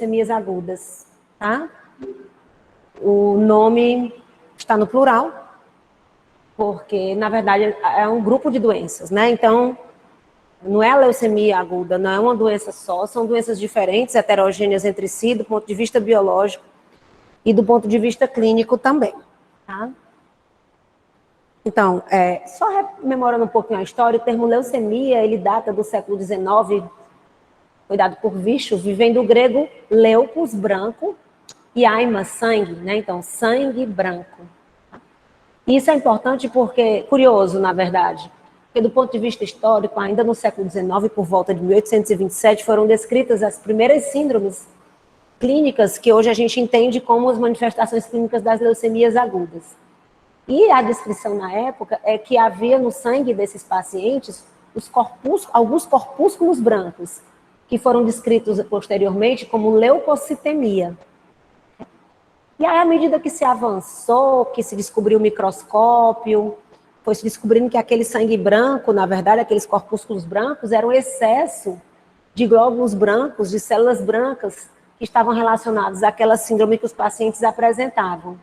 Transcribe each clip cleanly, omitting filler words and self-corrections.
leucemias agudas, tá? O nome está no plural, porque, na verdade, é um grupo de doenças, né? Então, não é a leucemia aguda, não é uma doença só, são doenças diferentes, heterogêneas entre si, do ponto de vista biológico e do ponto de vista clínico também, tá? Então, só rememorando um pouquinho a história, o termo leucemia, ele data do século XIX, foi dado por Virchow, vem do grego leucos, branco, e aima, sangue, né? Então, sangue branco. Isso é importante porque, curioso, na verdade, porque do ponto de vista histórico, ainda no século XIX, por volta de 1827, foram descritas as primeiras síndromes clínicas que hoje a gente entende como as manifestações clínicas das leucemias agudas. E a descrição na época é que havia no sangue desses pacientes alguns corpúsculos brancos, que foram descritos posteriormente como leucocitemia. E aí, à medida que se avançou, que se descobriu o microscópio, foi se descobrindo que aquele sangue branco, na verdade, aqueles corpúsculos brancos, eram um excesso de glóbulos brancos, de células brancas, que estavam relacionadas àquela síndrome que os pacientes apresentavam.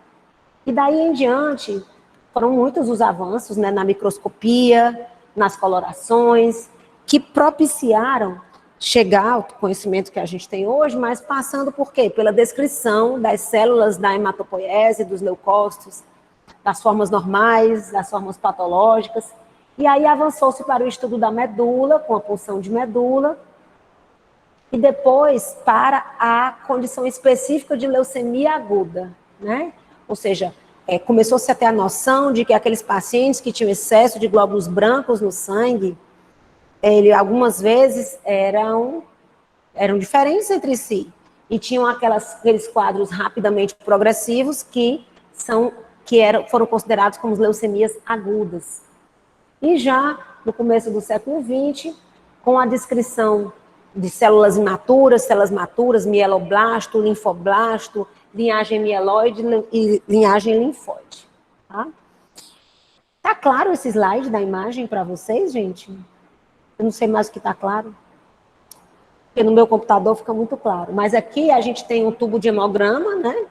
E daí em diante, foram muitos os avanços, né, na microscopia, nas colorações, que propiciaram chegar ao conhecimento que a gente tem hoje, mas passando por quê? Pela descrição das células da hematopoiese, dos leucócitos, das formas normais, das formas patológicas, e aí avançou-se para o estudo da medula, com a punção de medula, e depois para a condição específica de leucemia aguda, né? Ou seja, começou-se a ter a noção de que aqueles pacientes que tinham excesso de glóbulos brancos no sangue, algumas vezes eram diferentes entre si, e tinham aqueles quadros rapidamente progressivos foram considerados como leucemias agudas. E já no começo do século XX, com a descrição de células imaturas, células maturas, mieloblasto, linfoblasto, linhagem mieloide e linhagem linfóide. Tá claro esse slide da imagem para vocês, gente? Eu não sei mais o que está claro. Porque no meu computador fica muito claro. Mas aqui a gente tem um tubo de hemograma, né?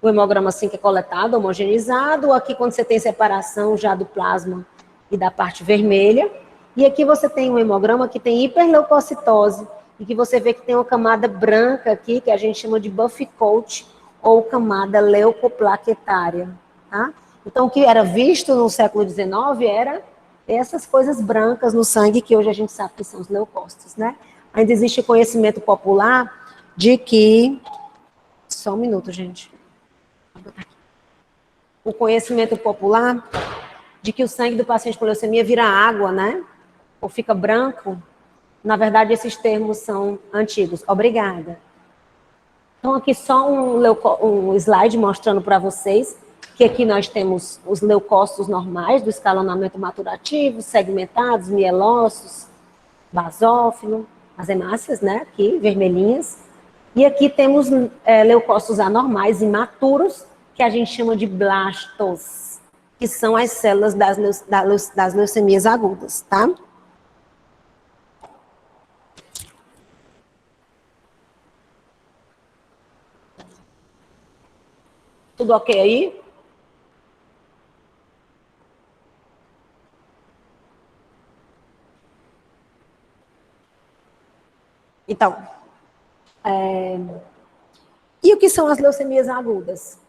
O hemograma assim que é coletado, homogeneizado. Aqui quando você tem separação já do plasma e da parte vermelha. E aqui você tem um hemograma que tem hiperleucocitose e que você vê que tem uma camada branca aqui, que a gente chama de buff coat, ou camada leucoplaquetária, tá? Então, o que era visto no século XIX era essas coisas brancas no sangue, que hoje a gente sabe que são os leucócitos, né? Ainda existe conhecimento popular de que... Só um minuto, gente. O conhecimento popular de que o sangue do paciente com leucemia vira água, né? Ou fica branco. Na verdade, esses termos são antigos. Obrigada. Então, aqui só um slide mostrando para vocês que aqui nós temos os leucócitos normais do escalonamento maturativo, segmentados, mielócitos, basófilo, as hemácias, né, aqui, vermelhinhas. E aqui temos leucócitos anormais, imaturos, que a gente chama de blastos, que são as células das leucemias agudas, tá? Tudo ok aí? Então, e o que são as leucemias agudas?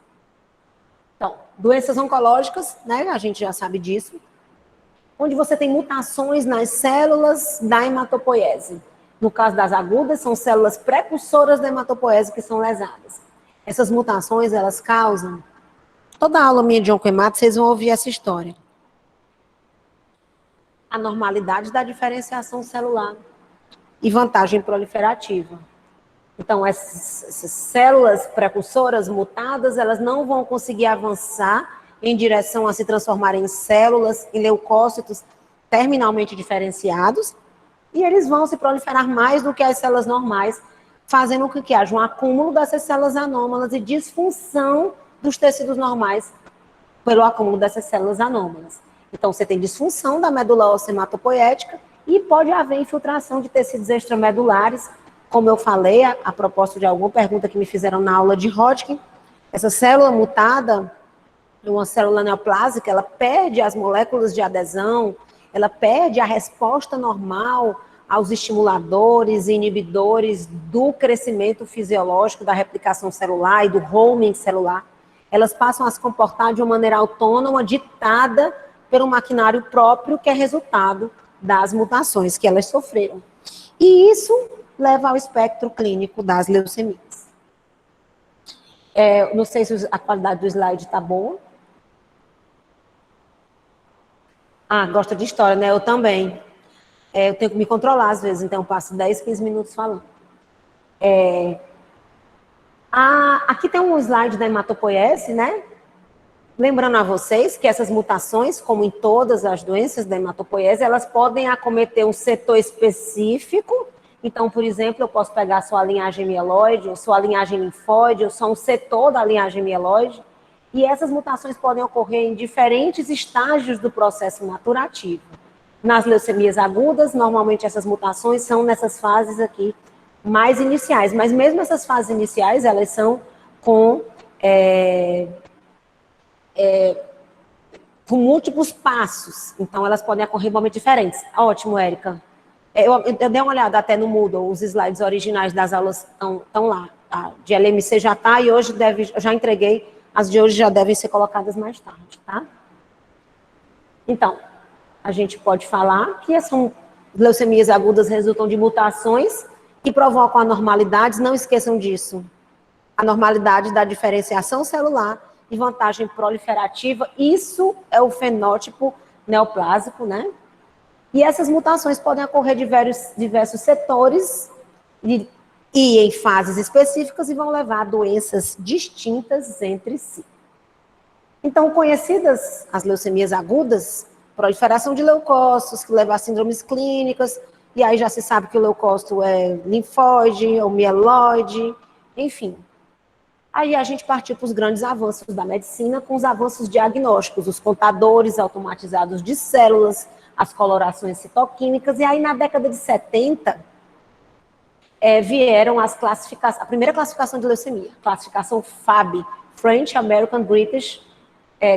Então, doenças oncológicas, né? A gente já sabe disso. Onde você tem mutações nas células da hematopoiese. No caso das agudas, são células precursoras da hematopoiese que são lesadas. Essas mutações, elas causam... Toda aula minha de oncohemato, vocês vão ouvir essa história. A normalidade da diferenciação celular e vantagem proliferativa. Então, essas células precursoras mutadas, elas não vão conseguir avançar em direção a se transformarem em células, em leucócitos terminalmente diferenciados, e eles vão se proliferar mais do que as células normais, fazendo com que haja um acúmulo dessas células anômalas e disfunção dos tecidos normais pelo acúmulo dessas células anômalas. Então, você tem disfunção da medula óssea hematopoética e pode haver infiltração de tecidos extramedulares como eu falei, a propósito de alguma pergunta que me fizeram na aula de Hodgkin, essa célula mutada, uma célula neoplásica, ela perde as moléculas de adesão, ela perde a resposta normal aos estimuladores e inibidores do crescimento fisiológico, da replicação celular e do homing celular. Elas passam a se comportar de uma maneira autônoma, ditada pelo maquinário próprio, que é resultado das mutações que elas sofreram. E isso leva ao espectro clínico das leucemias. Não sei se a qualidade do slide está boa. Gosta de história, né? Eu também. Eu tenho que me controlar às vezes, então eu passo 10, 15 minutos falando. Aqui tem um slide da hematopoiese, né? Lembrando a vocês que essas mutações, como em todas as doenças da hematopoiese, elas podem acometer um setor específico. Então, por exemplo, eu posso pegar sua linhagem mieloide, ou sua linhagem linfóide, ou só um setor da linhagem mieloide. E essas mutações podem ocorrer em diferentes estágios do processo maturativo. Nas leucemias agudas, normalmente essas mutações são nessas fases aqui mais iniciais. Mas mesmo essas fases iniciais, elas são com múltiplos passos. Então, elas podem ocorrer em momentos diferentes. Ótimo, Érica. Eu dei uma olhada até no Moodle, os slides originais das aulas estão lá. A de LMC já está e hoje já entreguei, as de hoje já devem ser colocadas mais tarde, tá? Então, a gente pode falar que essas leucemias agudas resultam de mutações que provocam anormalidades, não esqueçam disso. Anormalidade da diferenciação celular e vantagem proliferativa, isso é o fenótipo neoplásico, né? E essas mutações podem ocorrer em diversos setores e em fases específicas e vão levar a doenças distintas entre si. Então, conhecidas as leucemias agudas, proliferação de leucócitos, que leva a síndromes clínicas, e aí já se sabe que o leucócito é linfóide ou mieloide, enfim. Aí a gente partiu para os grandes avanços da medicina, com os avanços diagnósticos, os contadores automatizados de células, as colorações citoquímicas, e aí na década de 70 vieram as classificações, a primeira classificação de leucemia, classificação FAB, French American British,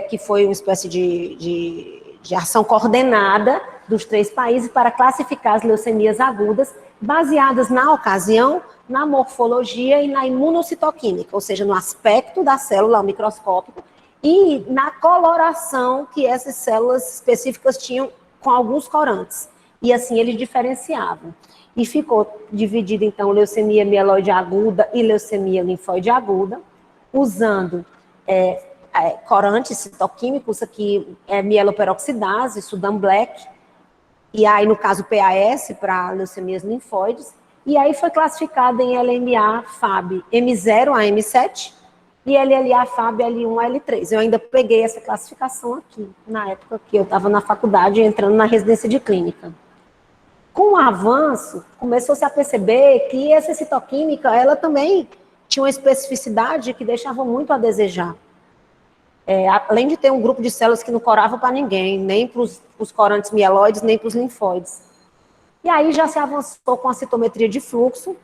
que foi uma espécie de ação coordenada dos 3 países para classificar as leucemias agudas, baseadas na ocasião, na morfologia e na imunocitoquímica, ou seja, no aspecto da célula ao microscópico e na coloração que essas células específicas tinham com alguns corantes. E assim eles diferenciavam. E ficou dividido, então, leucemia mieloide aguda e leucemia linfóide aguda, usando corantes citoquímicos, aqui é mieloperoxidase, Sudan Black, e aí, no caso, PAS, para leucemias linfóides, e aí foi classificado em LMA FAB M0 a M7 e LLA FAB L1 a L3. Eu ainda peguei essa classificação aqui, na época que eu estava na faculdade, entrando na residência de clínica. Com o avanço, começou-se a perceber que essa citoquímica, ela também tinha uma especificidade que deixava muito a desejar. Além de ter um grupo de células que não corava para ninguém, nem para os corantes mieloides, nem para os linfóides. E aí já se avançou com a citometria de fluxo,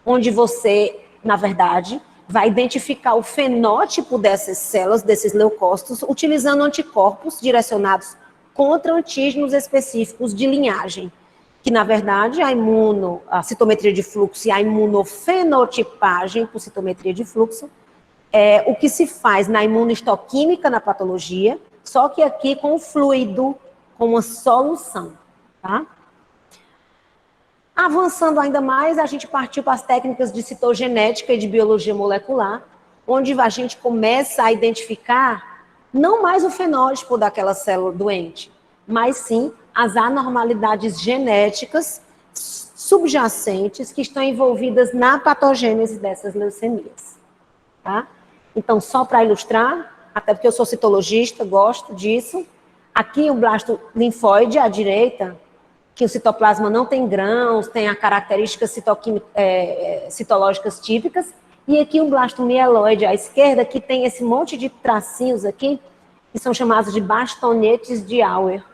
onde você, na verdade, vai identificar o fenótipo dessas células, desses leucócitos, utilizando anticorpos direcionados contra antígenos específicos de linhagem, que, na verdade, a citometria de fluxo e a imunofenotipagem por citometria de fluxo é o que se faz na imunohistoquímica, na patologia, só que aqui com o fluido, com uma solução, tá? Avançando ainda mais, a gente partiu para as técnicas de citogenética e de biologia molecular, onde a gente começa a identificar não mais o fenótipo daquela célula doente, mas sim as anormalidades genéticas subjacentes que estão envolvidas na patogênese dessas leucemias, tá? Então, só para ilustrar, até porque eu sou citologista, gosto disso, aqui o blasto linfóide à direita, que o citoplasma não tem grãos, tem as características citológicas típicas, e aqui o blasto mieloide à esquerda, que tem esse monte de tracinhos aqui, que são chamados de bastonetes de Auer,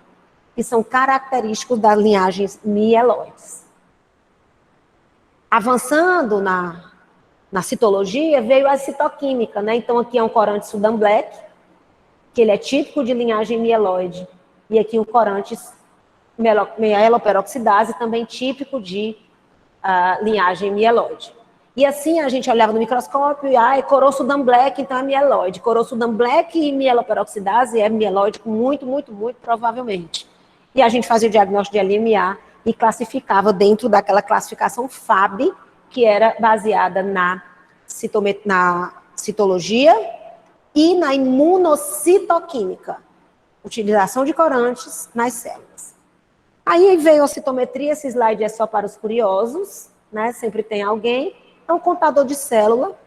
que são característicos das linhagens mieloides. Avançando na citologia, veio a citoquímica, né? Então, aqui é um corante Sudan Black, que ele é típico de linhagem mieloide. E aqui um corante mieloperoxidase, também típico de linhagem mieloide. E assim a gente olhava no microscópio e, Corou Sudan Black, então é mieloide. Corou Sudan Black e mieloperoxidase é mieloide, muito, muito, muito provavelmente. E a gente fazia o diagnóstico de LMA e classificava dentro daquela classificação FAB, que era baseada na citologia e na imunocitoquímica, utilização de corantes nas células. Aí veio a citometria, esse slide é só para os curiosos, né? Sempre tem alguém. É um contador de célula,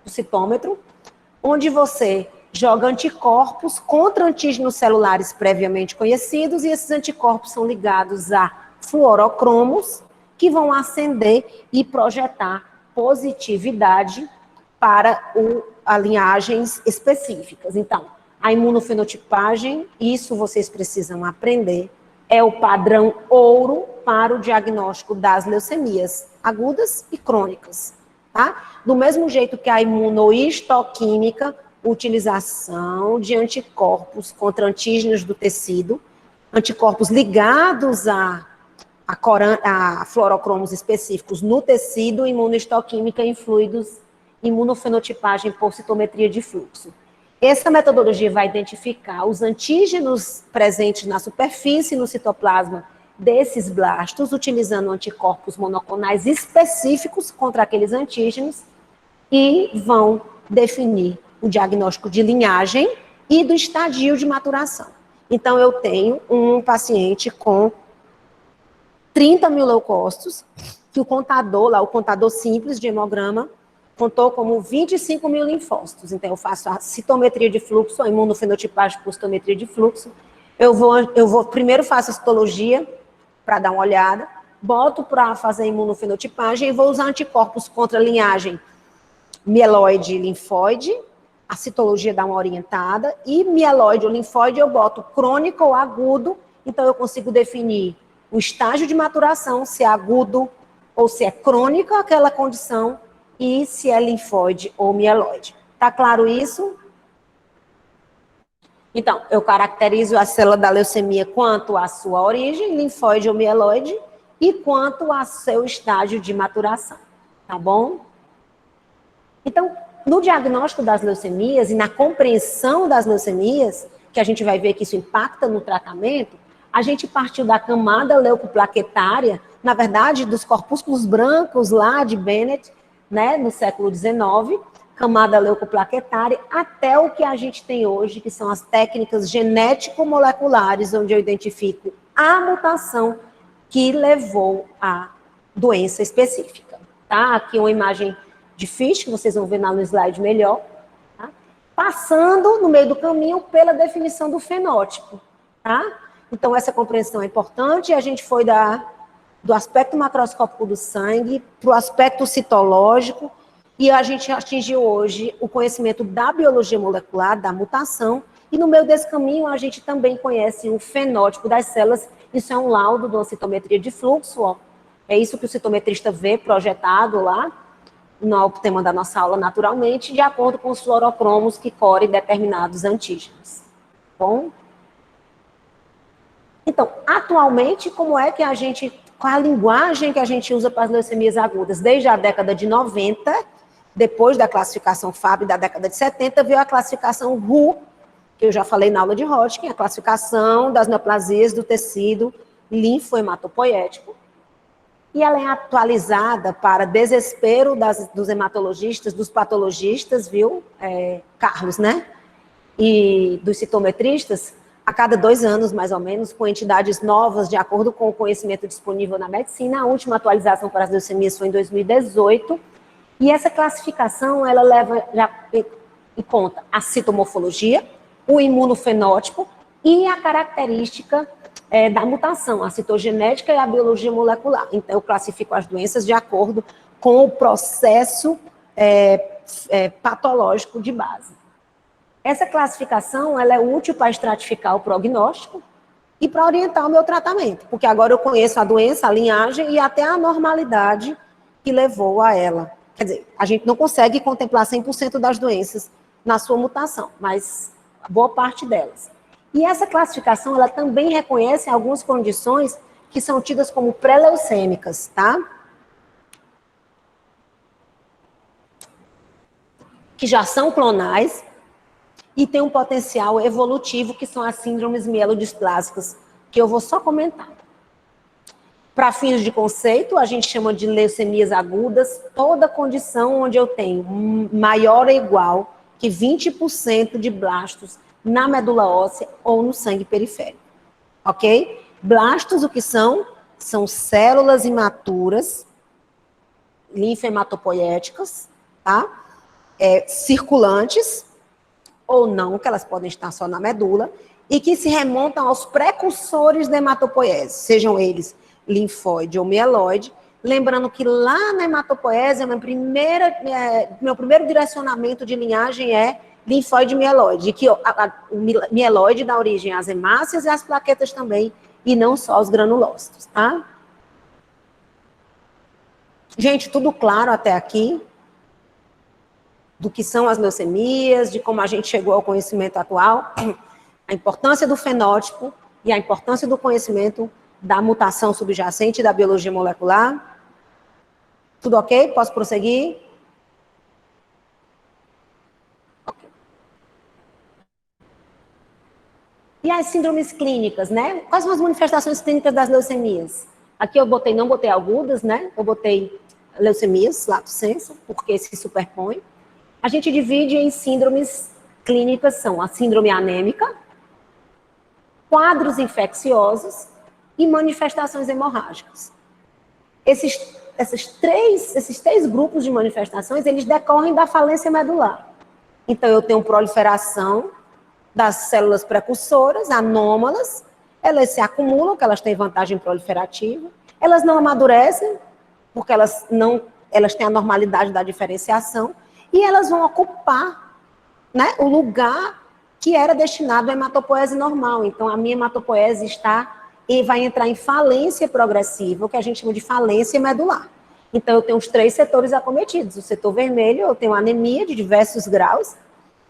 o citômetro, onde você joga anticorpos contra antígenos celulares previamente conhecidos, e esses anticorpos são ligados a fluorocromos, que vão acender e projetar positividade para linhagens específicas. Então, a imunofenotipagem, isso vocês precisam aprender, é o padrão ouro para o diagnóstico das leucemias agudas e crônicas. Tá? Do mesmo jeito que a imunohistoquímica, utilização de anticorpos contra antígenos do tecido, anticorpos ligados a fluorocromos específicos no tecido, imunohistoquímica em fluidos, imunofenotipagem por citometria de fluxo. Essa metodologia vai identificar os antígenos presentes na superfície, no citoplasma desses blastos, utilizando anticorpos monoclonais específicos contra aqueles antígenos, e vão definir o diagnóstico de linhagem e do estadio de maturação. Então, eu tenho um paciente com 30 mil leucócitos, que o contador simples de hemograma, contou como 25 mil linfócitos. Então, eu faço a citometria de fluxo, a imunofenotipagem por citometria de fluxo. Primeiro faço a citologia, para dar uma olhada, boto para fazer a imunofenotipagem e vou usar anticorpos contra a linhagem mieloide e linfóide. A citologia dá uma orientada. E mieloide ou linfóide eu boto crônico ou agudo, então eu consigo definir o estágio de maturação, se é agudo ou se é crônico aquela condição, e se é linfóide ou mieloide. Tá claro isso? Então, eu caracterizo a célula da leucemia quanto à sua origem, linfóide ou mieloide, e quanto ao seu estágio de maturação. Tá bom? Então, no diagnóstico das leucemias e na compreensão das leucemias, que a gente vai ver que isso impacta no tratamento, a gente partiu da camada leucoplaquetária, na verdade, dos corpúsculos brancos lá de Bennett, né, no século XIX, camada leucoplaquetária, até o que a gente tem hoje, que são as técnicas genético-moleculares, onde eu identifico a mutação que levou à doença específica. Tá? Aqui uma imagem de ficha, que vocês vão ver no slide melhor. Tá? Passando no meio do caminho pela definição do fenótipo. Tá? Então, essa compreensão é importante, e a gente foi do aspecto macroscópico do sangue para o aspecto citológico, e a gente atingiu hoje o conhecimento da biologia molecular, da mutação, e no meio desse caminho a gente também conhece o fenótipo das células. Isso é um laudo de uma citometria de fluxo, ó. É isso que o citometrista vê projetado lá no tema da nossa aula naturalmente, de acordo com os fluorocromos que correm determinados antígenos. Bom? Então, atualmente, como é que a gente, qual a linguagem que a gente usa para as leucemias agudas? Desde a década de 90, depois da classificação FAB da década de 70, veio a classificação RU, que eu já falei na aula de Hodgkin, a classificação das neoplasias do tecido linfohematopoético. E ela é atualizada para desespero dos hematologistas, dos patologistas, viu, Carlos, né? E dos citometristas, a cada 2 anos, mais ou menos, com entidades novas, de acordo com o conhecimento disponível na medicina. A última atualização para as leucemias foi em 2018. E essa classificação, ela leva já em conta a citomorfologia, o imunofenótipo e a característica da mutação, a citogenética e a biologia molecular. Então, eu classifico as doenças de acordo com o processo patológico de base. Essa classificação, ela é útil para estratificar o prognóstico e para orientar o meu tratamento, porque agora eu conheço a doença, a linhagem e até a normalidade que levou a ela. Quer dizer, a gente não consegue contemplar 100% das doenças na sua mutação, mas boa parte delas. E essa classificação, ela também reconhece algumas condições que são tidas como pré-leucêmicas, tá? Que já são clonais e têm um potencial evolutivo, que são as síndromes mielodisplásicas, que eu vou só comentar. Para fins de conceito, a gente chama de leucemias agudas toda condição onde eu tenho maior ou igual que 20% de blastos na medula óssea ou no sangue periférico, ok? Blastos, o que são? São células imaturas, linfematopoéticas, tá? Circulantes, ou não, que elas podem estar só na medula, e que se remontam aos precursores da hematopoiese, sejam eles linfóide ou mieloide, lembrando que lá na hematopoiese, meu primeiro direcionamento de linhagem é linfóide e mieloide, e que o mieloide dá origem às hemácias e às plaquetas também, e não só aos granulócitos, tá? Gente, tudo claro até aqui? Do que são as leucemias, de como a gente chegou ao conhecimento atual, a importância do fenótipo e a importância do conhecimento da mutação subjacente da biologia molecular. Tudo ok? Posso prosseguir? Okay. E as síndromes clínicas, né? Quais são as manifestações clínicas das leucemias? Aqui eu não botei agudas, né? Eu botei leucemias, lato sensu, porque se superpõe. A gente divide em síndromes clínicas, são a síndrome anêmica, quadros infecciosos e manifestações hemorrágicas. Esses três grupos de manifestações, eles decorrem da falência medular. Então, eu tenho proliferação das células precursoras, anômalas, elas se acumulam, porque elas têm vantagem proliferativa, elas não amadurecem, porque elas têm a normalidade da diferenciação, e elas vão ocupar, né, o lugar que era destinado à hematopoese normal. Então, a minha hematopoese vai entrar em falência progressiva, o que a gente chama de falência medular. Então, eu tenho os 3 setores acometidos. O setor vermelho, eu tenho anemia de diversos graus,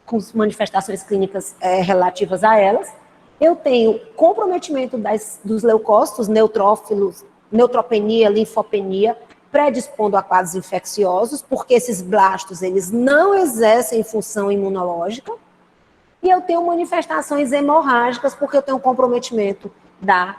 com manifestações clínicas relativas a elas. Eu tenho comprometimento dos leucócitos, neutrófilos, neutropenia, linfopenia, predispondo a quadros infecciosos, porque esses blastos, eles não exercem função imunológica. E eu tenho manifestações hemorrágicas, porque eu tenho comprometimento da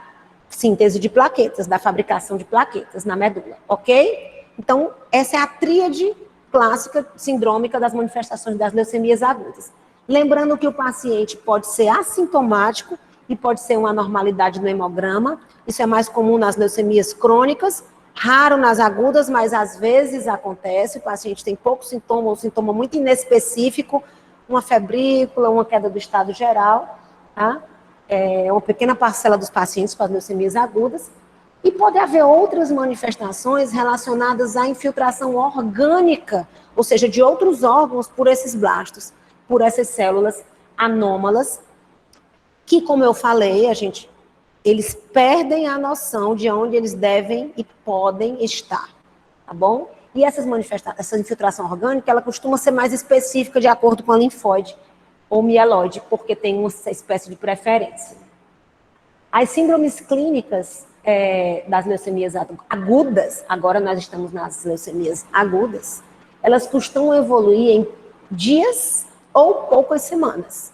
síntese de plaquetas, da fabricação de plaquetas na medula, ok? Então, essa é a tríade clássica sindrômica das manifestações das leucemias agudas. Lembrando que o paciente pode ser assintomático e pode ser uma anormalidade no hemograma. Isso é mais comum nas leucemias crônicas, raro nas agudas, mas às vezes acontece. O paciente tem pouco sintoma, um sintoma muito inespecífico, uma febrícula, uma queda do estado geral, tá? É uma pequena parcela dos pacientes com as leucemias agudas. E pode haver outras manifestações relacionadas à infiltração orgânica, ou seja, de outros órgãos por esses blastos, por essas células anômalas, que, como eu falei, eles perdem a noção de onde eles devem e podem estar, tá bom? E essa infiltração orgânica, ela costuma ser mais específica de acordo com a linfóide ou mieloide, porque tem uma espécie de preferência. As síndromes clínicas das leucemias agudas, agora nós estamos nas leucemias agudas, elas costumam evoluir em dias ou poucas semanas.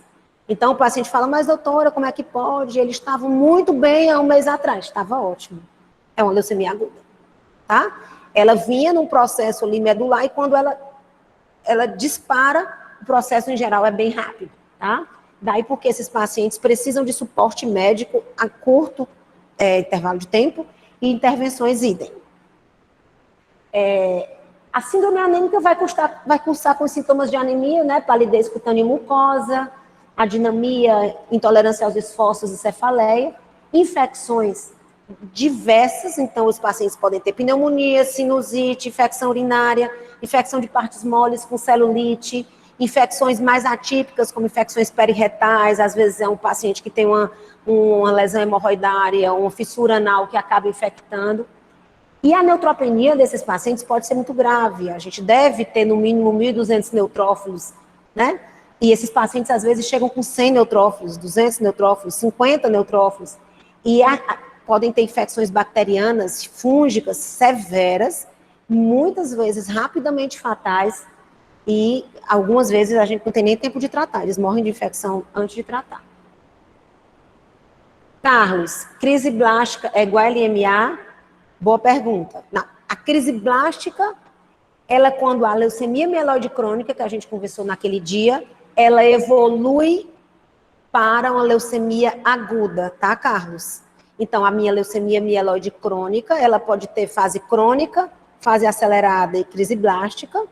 Então o paciente fala, mas doutora, como é que pode? Eles estavam muito bem há um mês atrás. Estava ótimo. É uma leucemia aguda, tá? Ela vinha num processo ali medular e quando ela dispara, o processo em geral é bem rápido, tá? Daí porque esses pacientes precisam de suporte médico a curto intervalo de tempo e intervenções idem. A síndrome anêmica vai cursar com sintomas de anemia, né? Palidez cutânea e mucosa, adinamia, intolerância aos esforços e cefaleia, infecções diversas, então os pacientes podem ter pneumonia, sinusite, infecção urinária, infecção de partes moles com celulite, infecções mais atípicas, como infecções periretais, às vezes é um paciente que tem uma lesão hemorroidária, uma fissura anal que acaba infectando. E a neutropenia desses pacientes pode ser muito grave. A gente deve ter, no mínimo, 1.200 neutrófilos, né? E esses pacientes, às vezes, chegam com 100 neutrófilos, 200 neutrófilos, 50 neutrófilos. E podem ter infecções bacterianas, fúngicas, severas, muitas vezes rapidamente fatais, e algumas vezes a gente não tem nem tempo de tratar, eles morrem de infecção antes de tratar. Carlos, crise blástica é igual a LMA? Boa pergunta. Não, a crise blástica, ela quando a leucemia mieloide crônica, que a gente conversou naquele dia, ela evolui para uma leucemia aguda, tá, Carlos? Então, a minha leucemia mieloide crônica, ela pode ter fase crônica, fase acelerada e crise blástica.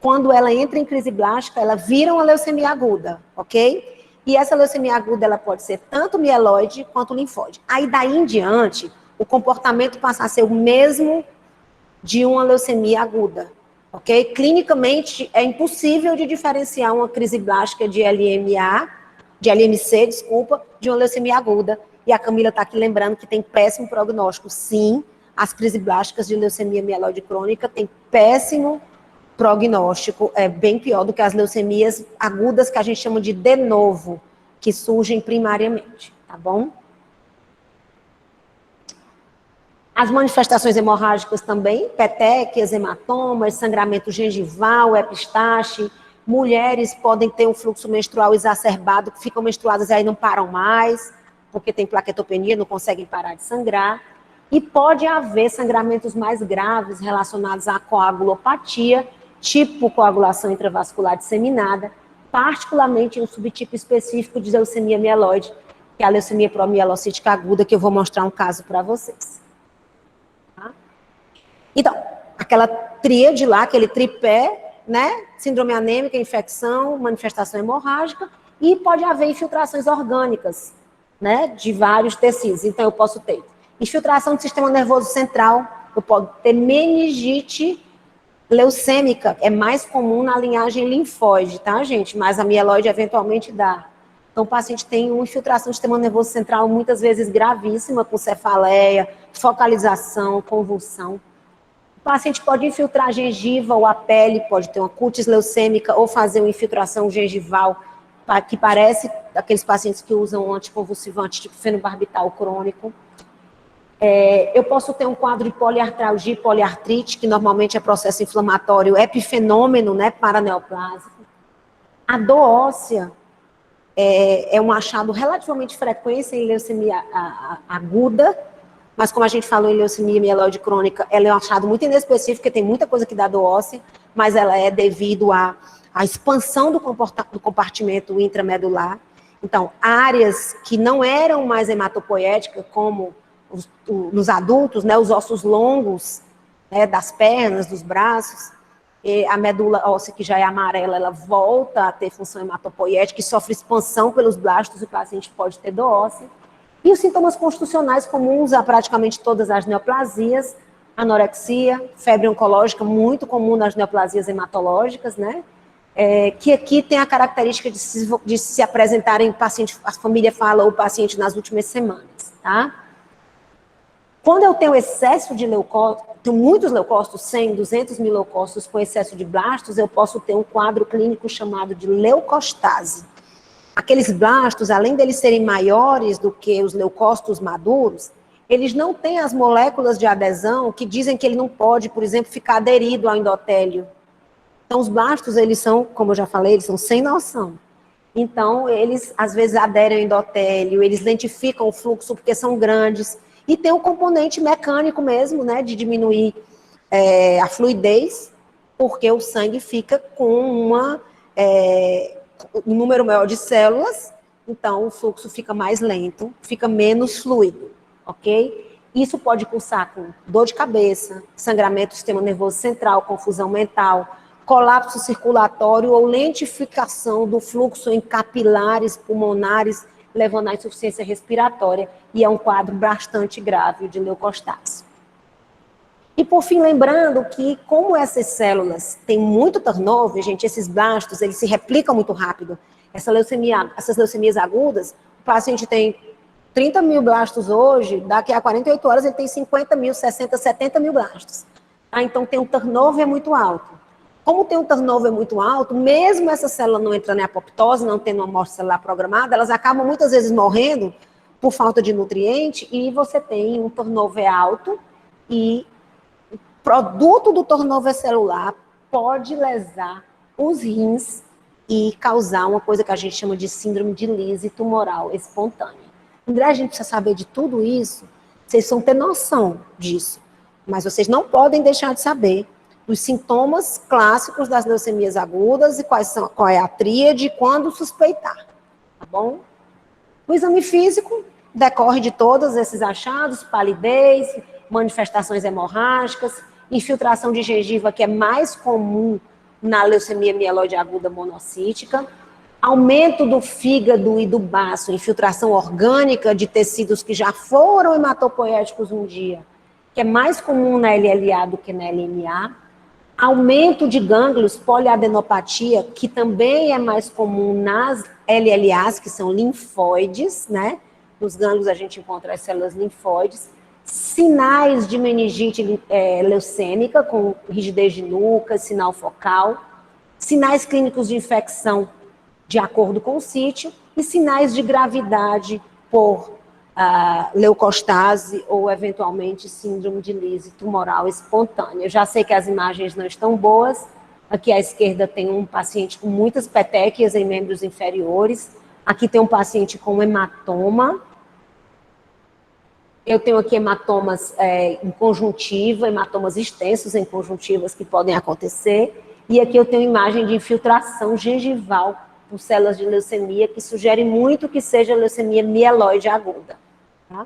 Quando ela entra em crise blástica, ela vira uma leucemia aguda, ok? E essa leucemia aguda, ela pode ser tanto mieloide quanto linfóide. Aí, daí em diante, o comportamento passa a ser o mesmo de uma leucemia aguda, ok? Clinicamente, é impossível de diferenciar uma crise blástica de LMC, desculpa, de uma leucemia aguda. E a Camila está aqui lembrando que tem péssimo prognóstico. Sim, as crises blásticas de leucemia mieloide crônica têm péssimo prognóstico, é bem pior do que as leucemias agudas que a gente chama de novo, que surgem primariamente, tá bom? As manifestações hemorrágicas também, petequias, hematomas, sangramento gengival, epistaxe. Mulheres podem ter um fluxo menstrual exacerbado, que ficam menstruadas e aí não param mais, porque tem plaquetopenia, não conseguem parar de sangrar. E pode haver sangramentos mais graves relacionados à coagulopatia, tipo coagulação intravascular disseminada, particularmente em um subtipo específico de leucemia mieloide, que é a leucemia promielocítica aguda, que eu vou mostrar um caso para vocês. Tá? Então, aquela tríade lá, aquele tripé, né? Síndrome anêmica, infecção, manifestação hemorrágica, e pode haver infiltrações orgânicas, né? De vários tecidos. Então, eu posso ter infiltração do sistema nervoso central, eu posso ter meningite leucêmica, é mais comum na linhagem linfóide, tá, gente? Mas a mieloide eventualmente dá. Então, o paciente tem uma infiltração do sistema nervoso central, muitas vezes gravíssima, com cefaleia, focalização, convulsão. O paciente pode infiltrar a gengiva ou a pele, pode ter uma cutis leucêmica ou fazer uma infiltração gengival, que parece aqueles pacientes que usam um anticonvulsivante, tipo fenobarbital crônico. Eu posso ter um quadro de poliartralgia e poliartrite, que normalmente é processo inflamatório epifenômeno, né, paraneoplásico. A dor óssea é um achado relativamente frequente em leucemia aguda, mas como a gente falou em leucemia mieloide crônica, ela é um achado muito inespecífico, porque tem muita coisa que dá dor óssea, mas ela é devido à expansão do compartimento intramedular. Então, áreas que não eram mais hematopoéticas, como nos adultos, né, os ossos longos, né, das pernas, dos braços, a medula óssea, que já é amarela, ela volta a ter função hematopoética e sofre expansão pelos blastos, o paciente pode ter dor óssea. E os sintomas constitucionais comuns a praticamente todas as neoplasias, anorexia, febre oncológica, muito comum nas neoplasias hematológicas, né? Que aqui tem a característica de se apresentarem paciente, a família fala o paciente nas últimas semanas, tá? Quando eu tenho excesso de leucócitos, tenho muitos leucócitos, 100, 200 mil leucócitos com excesso de blastos, eu posso ter um quadro clínico chamado de leucostase. Aqueles blastos, além deles serem maiores do que os leucócitos maduros, eles não têm as moléculas de adesão que dizem que ele não pode, por exemplo, ficar aderido ao endotélio. Então, os blastos, eles são, como eu já falei, eles são sem noção. Então, eles, às vezes, aderem ao endotélio, eles lentificam o fluxo porque são grandes. E tem um componente mecânico mesmo, né, de diminuir a fluidez, porque o sangue fica com um número maior de células, então o fluxo fica mais lento, fica menos fluido, ok? Isso pode cursar com dor de cabeça, sangramento do sistema nervoso central, confusão mental, colapso circulatório ou lentificação do fluxo em capilares pulmonares, levando à insuficiência respiratória, e é um quadro bastante grave de leucostase. E, por fim, lembrando que, como essas células têm muito turnover, gente, esses blastos, eles se replicam muito rápido. Essas leucemias agudas, o paciente tem 30 mil blastos hoje, daqui a 48 horas ele tem 50 mil, 60, 70 mil blastos. Tá? Então tem um turnover muito alto. Como tem um turnover muito alto, mesmo essa célula não entrando em apoptose, não tendo uma morte celular programada, elas acabam muitas vezes morrendo por falta de nutriente e você tem um turnover alto e o produto do turnover celular pode lesar os rins e causar uma coisa que a gente chama de síndrome de lise tumoral espontânea. André, a gente precisa saber de tudo isso, vocês vão ter noção disso, mas vocês não podem deixar de saber os sintomas clássicos das leucemias agudas e qual é a tríade e quando suspeitar, tá bom? O exame físico decorre de todos esses achados, palidez, manifestações hemorrágicas, infiltração de gengiva, que é mais comum na leucemia mieloide aguda monocítica, aumento do fígado e do baço, infiltração orgânica de tecidos que já foram hematopoéticos um dia, que é mais comum na LLA do que na LMA, aumento de gânglios, poliadenopatia, que também é mais comum nas LLAs, que são linfóides, né? Nos gânglios a gente encontra as células linfóides, sinais de meningite leucêmica, com rigidez de nuca, sinal focal, sinais clínicos de infecção de acordo com o sítio, e sinais de gravidade por leucostase ou, eventualmente, síndrome de lise tumoral espontânea. Eu já sei que as imagens não estão boas. Aqui à esquerda tem um paciente com muitas petequias em membros inferiores. Aqui tem um paciente com hematoma. Eu tenho aqui hematomas em conjuntiva, hematomas extensos em conjuntivas que podem acontecer. E aqui eu tenho imagem de infiltração gengival por células de leucemia, que sugere muito que seja leucemia mieloide aguda. Tá?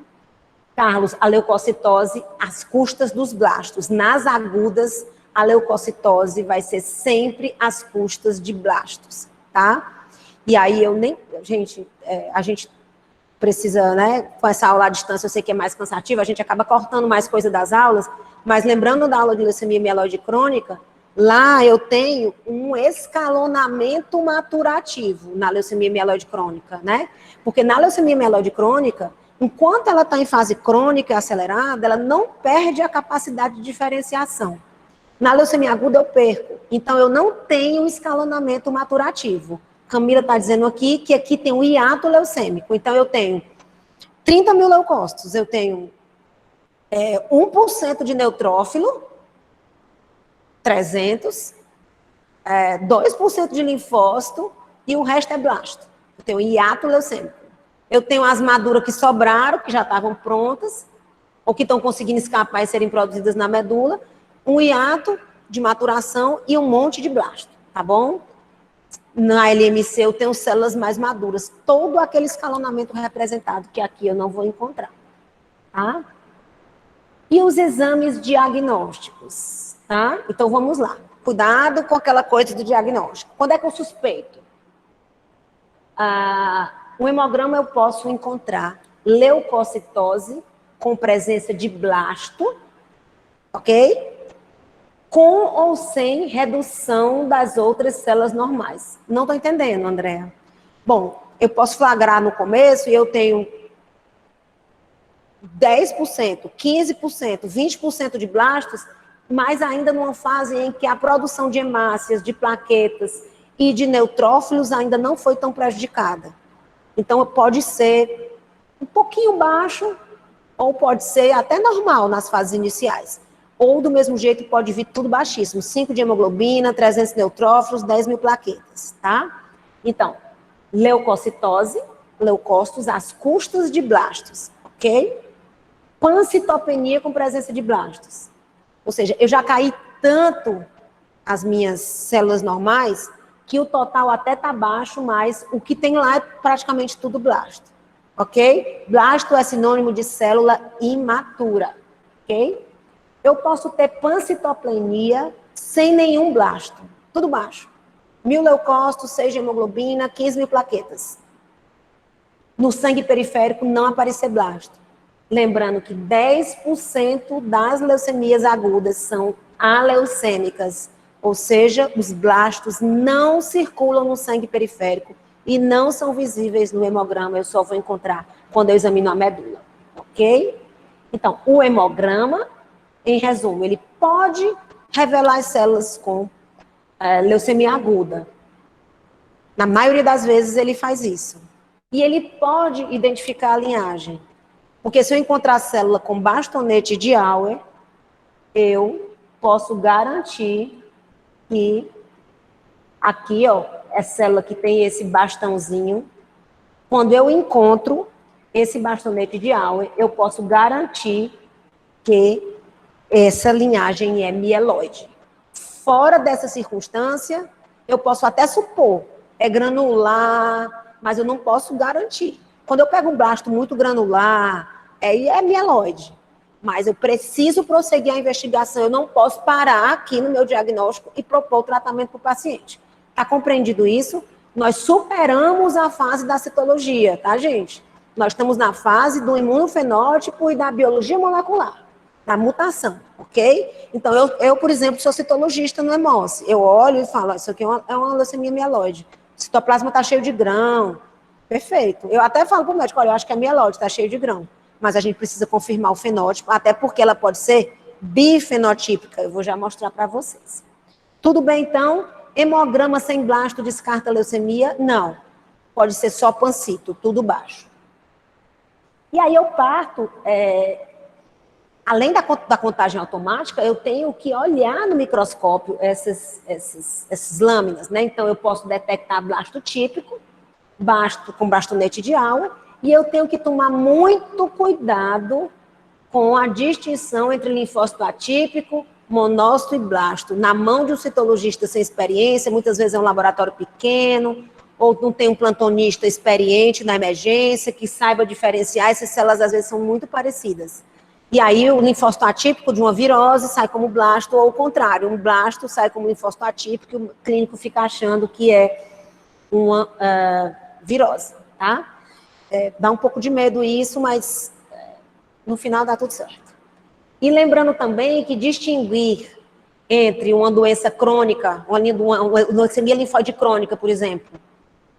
Carlos, a leucocitose às custas dos blastos. Nas agudas, a leucocitose vai ser sempre às custas de blastos, tá? E aí eu nem... Gente, a gente precisa, né? Com essa aula à distância, eu sei que é mais cansativa, a gente acaba cortando mais coisa das aulas, mas lembrando da aula de leucemia mieloide crônica, lá eu tenho um escalonamento maturativo na leucemia mieloide crônica, né? Porque na leucemia mieloide crônica, enquanto ela está em fase crônica e acelerada, ela não perde a capacidade de diferenciação. Na leucemia aguda eu perco, então eu não tenho escalonamento maturativo. Camila está dizendo aqui que aqui tem um hiato leucêmico, então eu tenho 30 mil leucócitos, eu tenho 1% de neutrófilo, 300, 2% de linfócito e o resto é blasto. Eu tenho hiato leucêmico. Eu tenho as maduras que sobraram, que já estavam prontas, ou que estão conseguindo escapar e serem produzidas na medula, um hiato de maturação e um monte de blasto, tá bom? Na LMC eu tenho células mais maduras, todo aquele escalonamento representado, que aqui eu não vou encontrar, tá? E os exames diagnósticos, tá? Então vamos lá. Cuidado com aquela coisa do diagnóstico. Quando é que eu suspeito? O hemograma eu posso encontrar leucocitose com presença de blasto, ok? Com ou sem redução das outras células normais. Não estou entendendo, Andréa. Bom, eu posso flagrar no começo e eu tenho 10%, 15%, 20% de blastos, mas ainda numa fase em que a produção de hemácias, de plaquetas e de neutrófilos ainda não foi tão prejudicada. Então, pode ser um pouquinho baixo, ou pode ser até normal nas fases iniciais. Ou, do mesmo jeito, pode vir tudo baixíssimo. 5 de hemoglobina, 300 neutrófilos, 10 mil plaquetas, tá? Então, leucocitose, leucócitos às custas de blastos, ok? Pancitopenia com presença de blastos. Ou seja, eu já caí tanto as minhas células normais que o total até tá baixo, mas o que tem lá é praticamente tudo blasto, ok? Blasto é sinônimo de célula imatura, ok? Eu posso ter pancitopenia sem nenhum blasto, tudo baixo. 1000 leucócitos, 6 de hemoglobina, 15 mil plaquetas. No sangue periférico não aparecer blasto. Lembrando que 10% das leucemias agudas são aleucêmicas, ou seja, os blastos não circulam no sangue periférico e não são visíveis no hemograma, eu só vou encontrar quando eu examino a medula, ok? Então, o hemograma, em resumo, ele pode revelar as células com leucemia aguda. Na maioria das vezes ele faz isso. E ele pode identificar a linhagem. Porque se eu encontrar a célula com bastonete de Auer, eu posso garantir que aqui, ó, é célula que tem esse bastãozinho. Quando eu encontro esse bastonete de Auer, eu posso garantir que essa linhagem é mieloide. Fora dessa circunstância, eu posso até supor, é granular, mas eu não posso garantir. Quando eu pego um blasto muito granular, é mieloide. Mas eu preciso prosseguir a investigação, eu não posso parar aqui no meu diagnóstico e propor o tratamento para o paciente. Está compreendido isso? Nós superamos a fase da citologia, tá, gente? Nós estamos na fase do imunofenótipo e da biologia molecular, da mutação, ok? Então, eu, por exemplo, sou citologista no HEMOS. Eu olho e falo, isso aqui é uma leucemia mieloide. O citoplasma está cheio de grão. Perfeito. Eu até falo para o médico, olha, eu acho que é mieloide, está cheio de grão. Mas a gente precisa confirmar o fenótipo, até porque ela pode ser bifenotípica. Eu vou já mostrar para vocês. Tudo bem, então? Hemograma sem blasto descarta leucemia? Não. Pode ser só pancito, tudo baixo. E aí eu parto, além da contagem automática, eu tenho que olhar no microscópio essas lâminas, né? Então, eu posso detectar blasto típico, blasto com bastonete de Auer, e eu tenho que tomar muito cuidado com a distinção entre linfócito atípico, monócito e blasto. Na mão de um citologista sem experiência, muitas vezes é um laboratório pequeno, ou não tem um plantonista experiente na emergência, que saiba diferenciar, essas células às vezes são muito parecidas. E aí o linfócito atípico de uma virose sai como blasto, ou o contrário, um blasto sai como linfócito atípico, e o clínico fica achando que é uma virose, tá? Dá um pouco de medo isso, mas no final dá tudo certo. E lembrando também que distinguir entre uma doença crônica, uma leucemia linfóide crônica, por exemplo,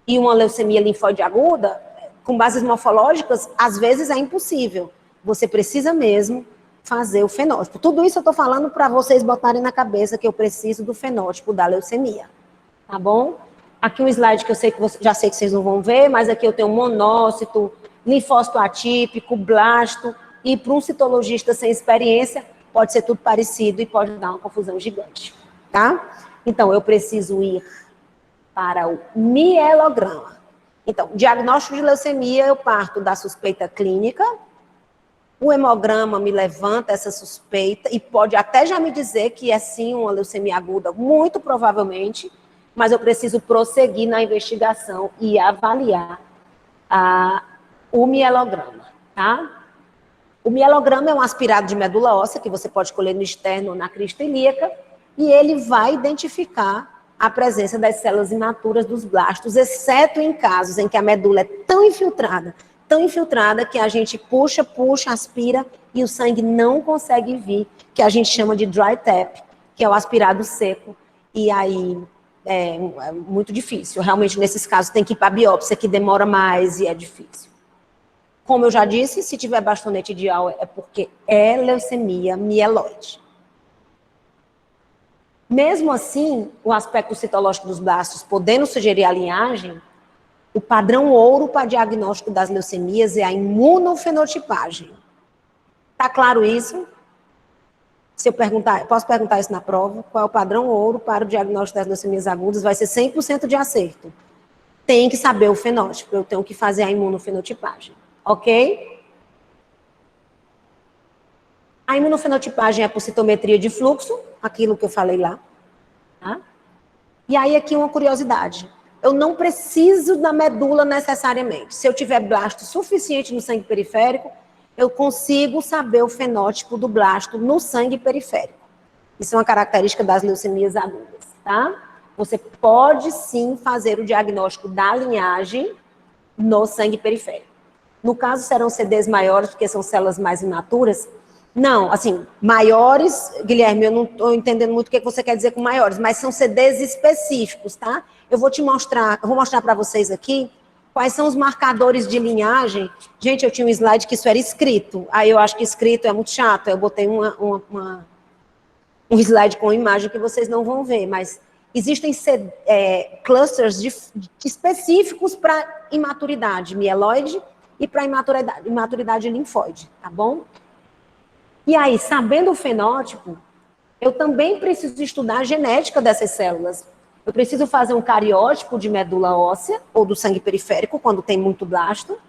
e uma leucemia linfóide aguda, com bases morfológicas, às vezes é impossível. Você precisa mesmo fazer o fenótipo. Tudo isso eu estou falando para vocês botarem na cabeça que eu preciso do fenótipo da leucemia. Tá bom? Aqui um slide que eu sei que já sei que vocês não vão ver, mas aqui eu tenho monócito, linfócito atípico, blasto, e para um citologista sem experiência, pode ser tudo parecido e pode dar uma confusão gigante, tá? Então, eu preciso ir para o mielograma. Então, diagnóstico de leucemia, eu parto da suspeita clínica, o hemograma me levanta essa suspeita e pode até já me dizer que é sim uma leucemia aguda, muito provavelmente, mas eu preciso prosseguir na investigação e avaliar o mielograma, tá? O mielograma é um aspirado de medula óssea, que você pode colher no externo ou na crista ilíaca, e ele vai identificar a presença das células imaturas dos blastos, exceto em casos em que a medula é tão infiltrada que a gente puxa, aspira, e o sangue não consegue vir, que a gente chama de dry tap, que é o aspirado seco, e aí é muito difícil. Realmente, nesses casos, tem que ir para a biópsia, que demora mais e é difícil. Como eu já disse, se tiver bastonete de Auer é porque é leucemia mieloide. Mesmo assim, o aspecto citológico dos blastos podendo sugerir a linhagem, o padrão ouro para diagnóstico das leucemias é a imunofenotipagem. Tá claro isso? Se eu perguntar, posso perguntar isso na prova? Qual é o padrão ouro para o diagnóstico das leucemias agudas? Vai ser 100% de acerto. Tem que saber o fenótipo, eu tenho que fazer a imunofenotipagem. Ok? A imunofenotipagem é por citometria de fluxo, aquilo que eu falei lá. Tá? E aí aqui uma curiosidade. Eu não preciso da medula necessariamente. Se eu tiver blasto suficiente no sangue periférico, eu consigo saber o fenótipo do blasto no sangue periférico. Isso é uma característica das leucemias agudas, tá? Você pode sim fazer o diagnóstico da linhagem no sangue periférico. No caso, serão CDs maiores, porque são células mais imaturas. Não, assim, maiores, Guilherme, eu não estou entendendo muito o que você quer dizer com maiores, mas são CDs específicos, tá? Eu vou te mostrar, eu vou mostrar para vocês aqui Quais são os marcadores de linhagem? Gente, eu tinha um slide que isso era escrito. Aí eu acho que escrito é muito chato. Eu botei um slide com imagem que vocês não vão ver, mas existem clusters específicos para imaturidade mieloide e para imaturidade linfóide, tá bom? E aí, sabendo o fenótipo, eu também preciso estudar a genética dessas células. Eu preciso fazer um cariótipo de medula óssea ou do sangue periférico, quando tem muito blasto,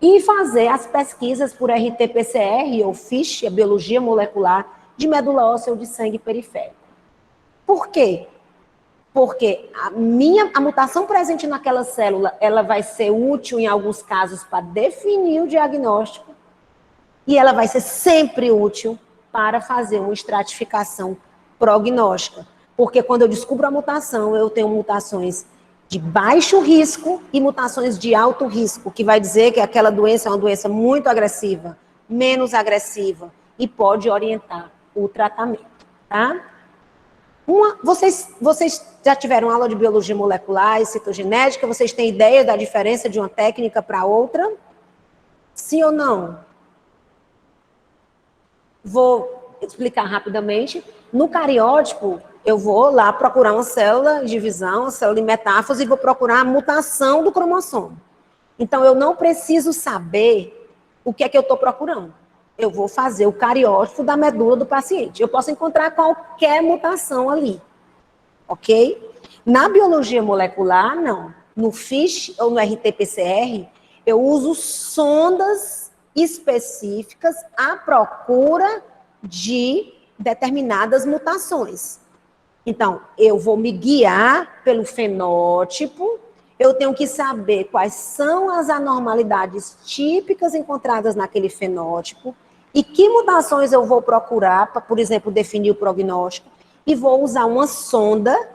e fazer as pesquisas por RT-PCR ou FISH, a biologia molecular, de medula óssea ou de sangue periférico. Por quê? Porque a mutação presente naquela célula, ela vai ser útil em alguns casos para definir o diagnóstico e ela vai ser sempre útil para fazer uma estratificação prognóstica. Porque quando eu descubro a mutação, eu tenho mutações de baixo risco e mutações de alto risco, que vai dizer que aquela doença é uma doença muito agressiva, menos agressiva, e pode orientar o tratamento, tá? Vocês já tiveram aula de biologia molecular e citogenética? Vocês têm ideia da diferença de uma técnica para outra? Sim ou não? Vou explicar rapidamente. No cariótipo, eu vou lá procurar uma célula de divisão, uma célula de metáfase, e vou procurar a mutação do cromossomo. Então, eu não preciso saber o que é que eu estou procurando. Eu vou fazer o cariótipo da medula do paciente. Eu posso encontrar qualquer mutação ali, ok? Na biologia molecular, não. No FISH ou no RT-PCR, eu uso sondas específicas à procura de determinadas mutações. Então, eu vou me guiar pelo fenótipo, eu tenho que saber quais são as anormalidades típicas encontradas naquele fenótipo e que mutações eu vou procurar para, por exemplo, definir o prognóstico, e vou usar uma sonda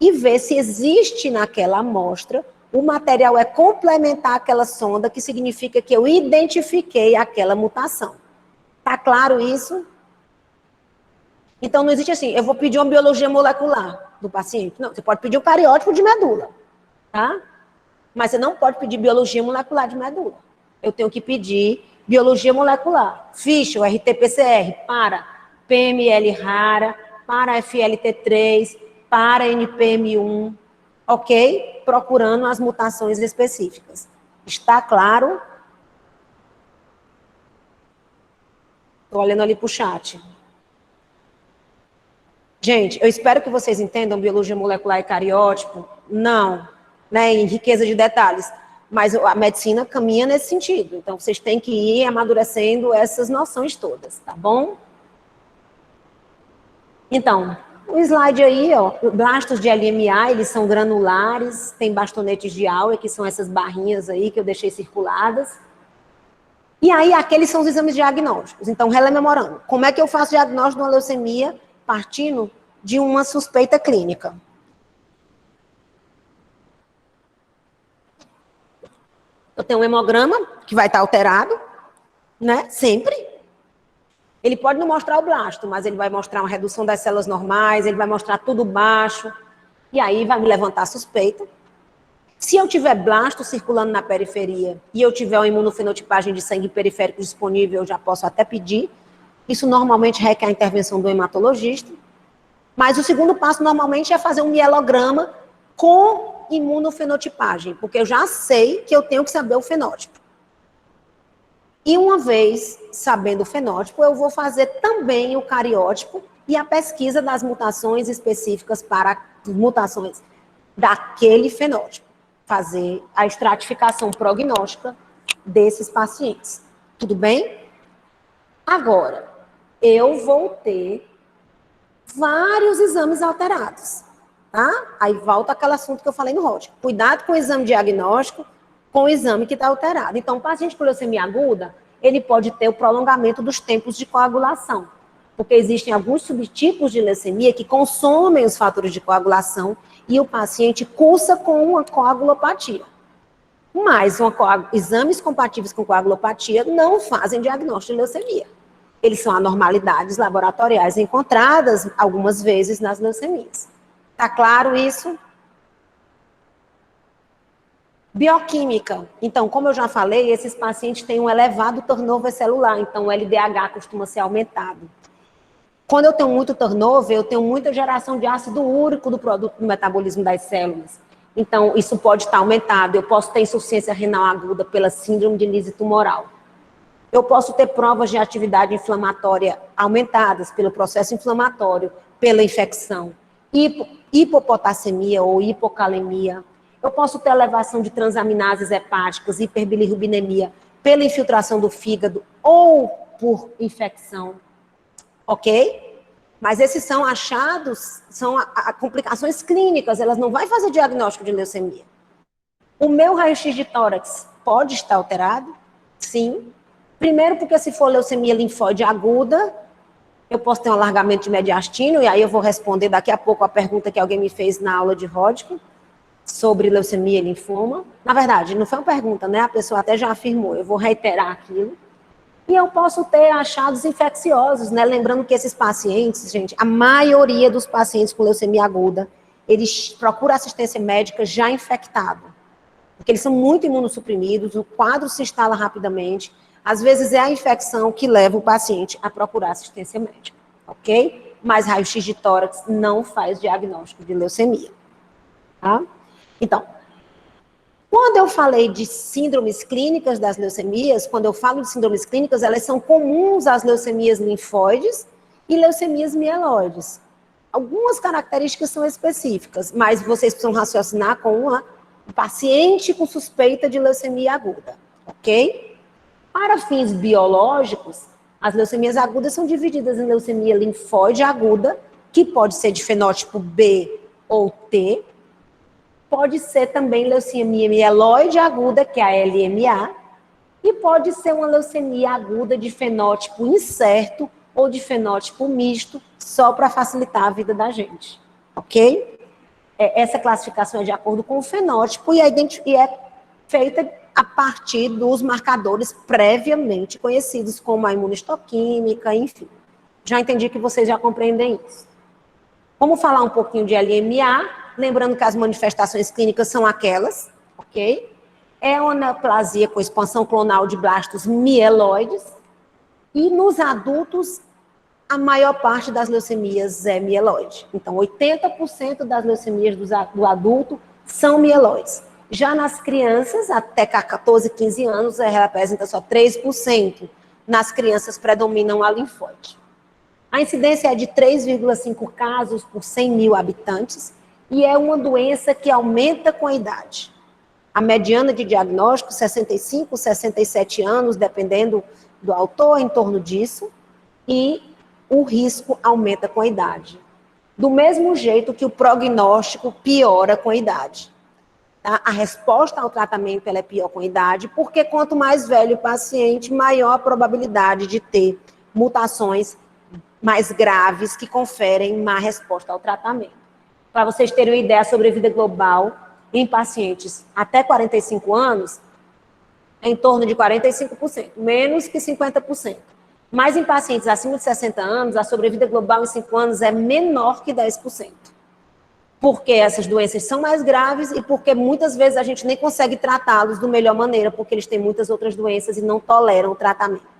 e ver se existe naquela amostra o material é complementar àquela sonda, que significa que eu identifiquei aquela mutação. Tá claro isso? Então, não existe assim, eu vou pedir uma biologia molecular do paciente. Não, você pode pedir o cariótipo de medula, tá? Mas você não pode pedir biologia molecular de medula. Eu tenho que pedir biologia molecular. FISH, o RT-PCR, para PML rara, para FLT3, para NPM1, ok? Procurando as mutações específicas. Está claro? Estou olhando ali para o chat. Gente, eu espero que vocês entendam biologia molecular e cariótipo. Não, né, em riqueza de detalhes. Mas a medicina caminha nesse sentido. Então, vocês têm que ir amadurecendo essas noções todas, tá bom? Então, o slide aí, ó, blastos de LMA, eles são granulares, tem bastonetes de Auer, que são essas barrinhas aí que eu deixei circuladas. E aí, aqueles são os exames diagnósticos. Então, relemorando, como é que eu faço diagnóstico de uma leucemia partindo de uma suspeita clínica? Eu tenho um hemograma que vai estar alterado, né? Sempre. Ele pode não mostrar o blasto, mas ele vai mostrar uma redução das células normais, ele vai mostrar tudo baixo, e aí vai me levantar a suspeita. Se eu tiver blasto circulando na periferia e eu tiver uma imunofenotipagem de sangue periférico disponível, eu já posso até pedir. Isso normalmente requer a intervenção do hematologista. Mas o segundo passo normalmente é fazer um mielograma com imunofenotipagem, porque eu já sei que eu tenho que saber o fenótipo. E uma vez sabendo o fenótipo, eu vou fazer também o cariótipo e a pesquisa das mutações específicas para mutações daquele fenótipo. Fazer a estratificação prognóstica desses pacientes. Tudo bem? Agora, eu vou ter vários exames alterados, tá? Aí volta aquele assunto que eu falei no rótico. Cuidado com o exame diagnóstico, com o exame que está alterado. Então, o paciente com leucemia aguda, ele pode ter o prolongamento dos tempos de coagulação, porque existem alguns subtipos de leucemia que consomem os fatores de coagulação e o paciente cursa com uma coagulopatia. Mas exames compatíveis com coagulopatia não fazem diagnóstico de leucemia. Eles são anormalidades laboratoriais encontradas algumas vezes nas leucemias. Tá claro isso? Bioquímica. Então, como eu já falei, esses pacientes têm um elevado turnover celular, então o LDH costuma ser aumentado. Quando eu tenho muito turnover, eu tenho muita geração de ácido úrico do produto do metabolismo das células. Então, isso pode estar aumentado. Eu posso ter insuficiência renal aguda pela síndrome de lise tumoral. Eu posso ter provas de atividade inflamatória aumentadas pelo processo inflamatório, pela infecção, hipopotassemia ou hipocalemia. Eu posso ter elevação de transaminases hepáticas, hiperbilirrubinemia, pela infiltração do fígado ou por infecção, ok? Mas esses são achados, são complicações clínicas, elas não vão fazer diagnóstico de leucemia. O meu raio-x de tórax pode estar alterado? Sim. Primeiro porque se for leucemia linfóide aguda, eu posso ter um alargamento de mediastino, e aí eu vou responder daqui a pouco a pergunta que alguém me fez na aula de Hodgkin, sobre leucemia e linfoma. Na verdade, não foi uma pergunta, né? A pessoa até já afirmou, eu vou reiterar aquilo. E eu posso ter achados infecciosos, né? Lembrando que esses pacientes, gente, a maioria dos pacientes com leucemia aguda, eles procuram assistência médica já infectado. Porque eles são muito imunossuprimidos, o quadro se instala rapidamente. Às vezes é a infecção que leva o paciente a procurar assistência médica, ok? Mas raio-x de tórax não faz diagnóstico de leucemia, tá? Então, quando eu falei de síndromes clínicas das leucemias, quando eu falo de síndromes clínicas, elas são comuns às leucemias linfóides e leucemias mieloides. Algumas características são específicas, mas vocês precisam raciocinar com um paciente com suspeita de leucemia aguda, ok? Para fins biológicos, as leucemias agudas são divididas em leucemia linfóide aguda, que pode ser de fenótipo B ou T, pode ser também leucemia mieloide aguda, que é a LMA, e pode ser uma leucemia aguda de fenótipo incerto ou de fenótipo misto, só para facilitar a vida da gente, ok? Essa classificação é de acordo com o fenótipo e é feita a partir dos marcadores previamente conhecidos, como a imunistoquímica, enfim. Já entendi que vocês já compreendem isso. Vamos falar um pouquinho de LMA, lembrando que as manifestações clínicas são aquelas, ok? É uma neoplasia com expansão clonal de blastos mieloides, e nos adultos, a maior parte das leucemias é mieloide. Então, 80% das leucemias do adulto são mieloides. Já nas crianças, até 14, 15 anos, representa só 3%. Nas crianças, predominam a linfóide. A incidência é de 3,5 casos por 100 mil habitantes e é uma doença que aumenta com a idade. A mediana de diagnóstico, 65, 67 anos, dependendo do autor, em torno disso, e o risco aumenta com a idade. Do mesmo jeito que o prognóstico piora com a idade. Tá? A resposta ao tratamento ela é pior com a idade, porque quanto mais velho o paciente, maior a probabilidade de ter mutações mais graves que conferem má resposta ao tratamento. Para vocês terem uma ideia, a sobrevida global em pacientes até 45 anos é em torno de 45%, menos que 50%. Mas em pacientes acima de 60 anos, a sobrevida global em 5 anos é menor que 10%. Porque essas doenças são mais graves e porque muitas vezes a gente nem consegue tratá-los da melhor maneira, porque eles têm muitas outras doenças e não toleram o tratamento.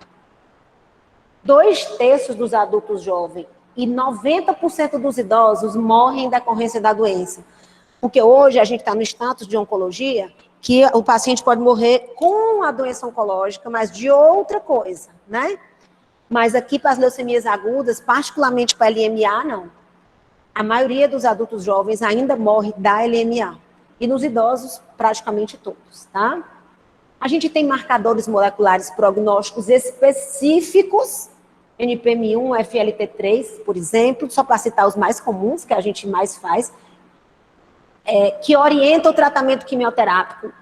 2/3 dos adultos jovens e 90% dos idosos morrem em decorrência da doença. Porque hoje a gente está no status de oncologia, que o paciente pode morrer com a doença oncológica, mas de outra coisa, né? Mas aqui para as leucemias agudas, particularmente para a LMA, não. A maioria dos adultos jovens ainda morre da LMA. E nos idosos, praticamente todos, tá? A gente tem marcadores moleculares prognósticos específicos, NPM1, FLT3, por exemplo, só para citar os mais comuns, que a gente mais faz, que orienta o tratamento quimioterápico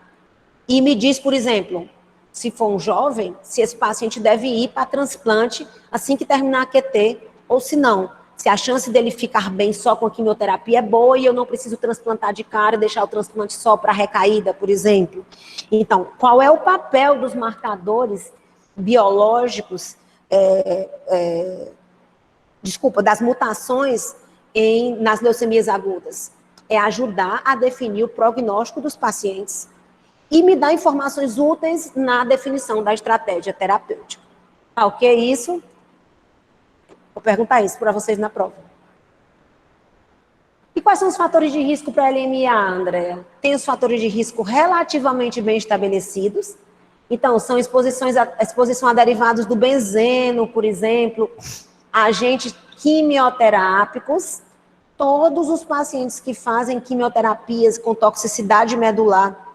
e me diz, por exemplo, se for um jovem, se esse paciente deve ir para transplante assim que terminar a QT, ou se não, se a chance dele ficar bem só com a quimioterapia é boa e eu não preciso transplantar de cara e deixar o transplante só para recaída, por exemplo. Então, qual é o papel dos marcadores biológicos, das mutações nas leucemias agudas? É ajudar a definir o prognóstico dos pacientes e me dá informações úteis na definição da estratégia terapêutica. Ah, o que é isso? Vou perguntar isso para vocês na prova. E quais são os fatores de risco para a LMA, Andréa? Tem os fatores de risco relativamente bem estabelecidos. Então, são exposição a derivados do benzeno, por exemplo, agentes quimioterápicos. Todos os pacientes que fazem quimioterapias com toxicidade medular,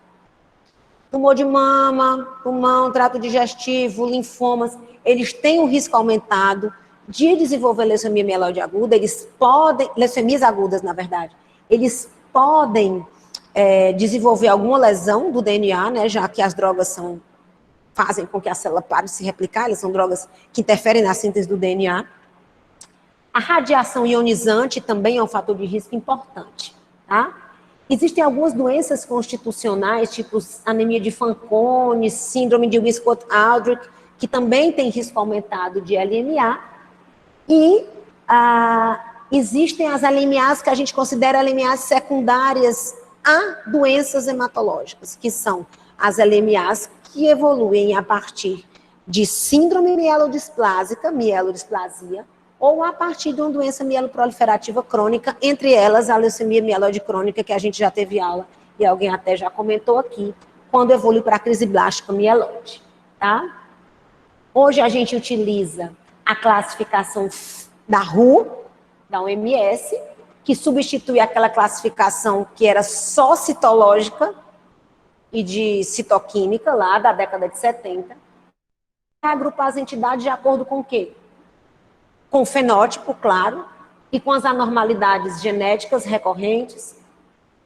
tumor de mama, pulmão, trato digestivo, linfomas, eles têm um risco aumentado de desenvolver leucemia mieloide aguda, eles podem, leucemias agudas, na verdade, eles podem desenvolver alguma lesão do DNA, né, já que as drogas fazem com que a célula pare de se replicar, elas são drogas que interferem na síntese do DNA. A radiação ionizante também é um fator de risco importante, tá? Existem algumas doenças constitucionais, tipo anemia de Fanconi, síndrome de Wiskott-Aldrich, que também tem risco aumentado de LMA. E existem as LMAs que a gente considera LMAs secundárias a doenças hematológicas, que são as LMAs que evoluem a partir de síndrome mielodisplasia, ou a partir de uma doença mieloproliferativa crônica, entre elas a leucemia mieloide crônica, que a gente já teve aula, e alguém até já comentou aqui, quando evolui para a crise blástica mieloide, tá? Hoje a gente utiliza a classificação da RU, da OMS, que substitui aquela classificação que era só citológica e de citoquímica, lá da década de 70, para agrupar as entidades de acordo com o quê? Com o fenótipo, claro, e com as anormalidades genéticas recorrentes,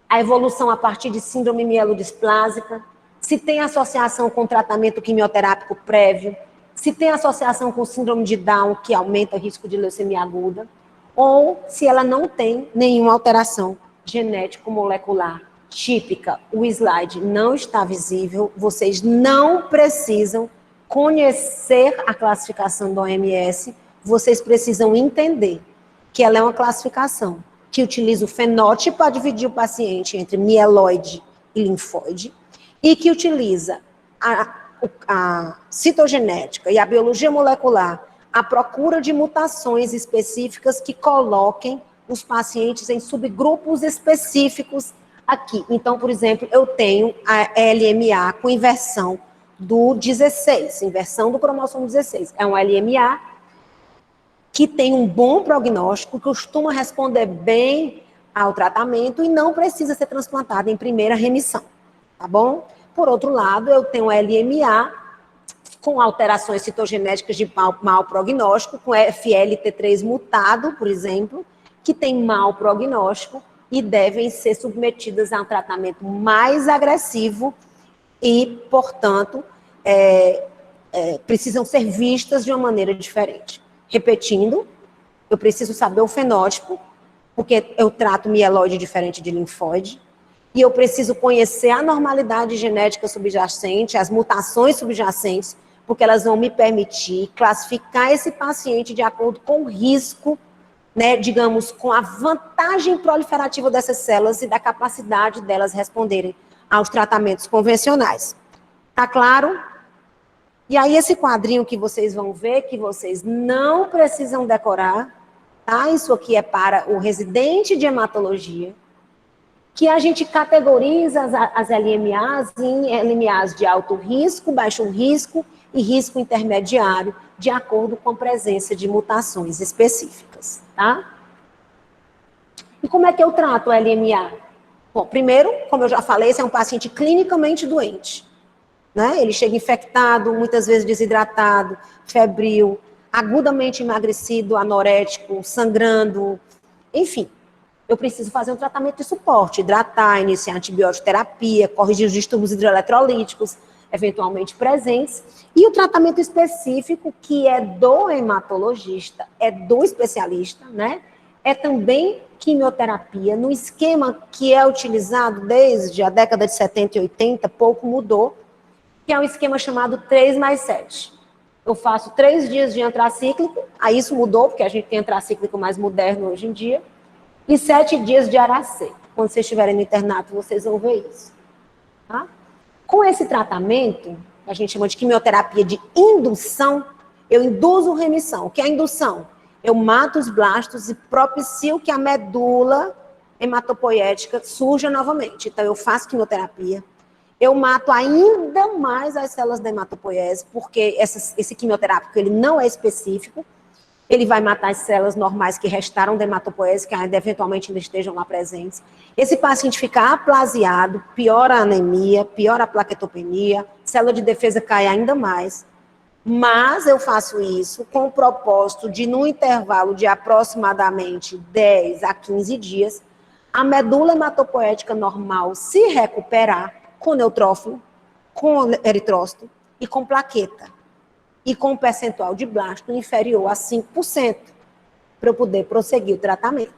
a evolução a partir de síndrome mielodisplásica, se tem associação com tratamento quimioterápico prévio, se tem associação com síndrome de Down, que aumenta o risco de leucemia aguda, ou se ela não tem nenhuma alteração genético-molecular típica. O slide não está visível, vocês não precisam conhecer a classificação da OMS, vocês precisam entender que ela é uma classificação que utiliza o fenótipo para dividir o paciente entre mieloide e linfóide, e que utiliza a citogenética e a biologia molecular à procura de mutações específicas que coloquem os pacientes em subgrupos específicos aqui. Então, por exemplo, eu tenho a LMA com inversão do 16, inversão do cromossomo 16. É um LMA que tem um bom prognóstico, costuma responder bem ao tratamento e não precisa ser transplantado em primeira remissão, tá bom? Por outro lado, eu tenho LMA com alterações citogenéticas de mau prognóstico, com FLT3 mutado, por exemplo, que tem mau prognóstico e devem ser submetidas a um tratamento mais agressivo e, portanto, precisam ser vistas de uma maneira diferente. Repetindo, eu preciso saber o fenótipo, porque eu trato mieloide diferente de linfóide, e eu preciso conhecer a normalidade genética subjacente, as mutações subjacentes, porque elas vão me permitir classificar esse paciente de acordo com o risco, né, digamos, com a vantagem proliferativa dessas células e da capacidade delas responderem aos tratamentos convencionais. Tá claro? E aí esse quadrinho que vocês vão ver, que vocês não precisam decorar, tá? Isso aqui é para o residente de hematologia, que a gente categoriza as LMAs em LMAs de alto risco, baixo risco e risco intermediário, de acordo com a presença de mutações específicas, tá? E como é que eu trato o LMA? Bom, primeiro, como eu já falei, esse é um paciente clinicamente doente, né? Ele chega infectado, muitas vezes desidratado, febril, agudamente emagrecido, anorético, sangrando, enfim. Eu preciso fazer um tratamento de suporte, hidratar, iniciar antibiótico terapia, corrigir os distúrbios hidroeletrolíticos, eventualmente presentes, e o tratamento específico, que é do hematologista, é do especialista, né? É também quimioterapia, no esquema que é utilizado desde a década de 70 e 80, pouco mudou, que é um esquema chamado 3+7. Eu faço 3 dias de antracíclico, aí isso mudou, porque a gente tem antracíclico mais moderno hoje em dia, e 7 dias de Aracê. Quando vocês estiverem no internato, vocês vão ver isso. Tá? Com esse tratamento, a gente chama de quimioterapia de indução, eu induzo remissão. O que é indução? Eu mato os blastos e propicio que a medula hematopoética surja novamente. Então, eu faço quimioterapia, eu mato ainda mais as células da hematopoiese, porque esse quimioterápico ele não é específico, ele vai matar as células normais que restaram da hematopoiese, que ainda eventualmente ainda estejam lá presentes. Esse paciente fica aplasiado, piora a anemia, piora a plaquetopenia, célula de defesa cai ainda mais. Mas eu faço isso com o propósito de, no intervalo de aproximadamente 10 a 15 dias, a medula hematopoética normal se recuperar com neutrófilo, com eritrócito e com plaqueta. E com um percentual de blasto inferior a 5%, para eu poder prosseguir o tratamento.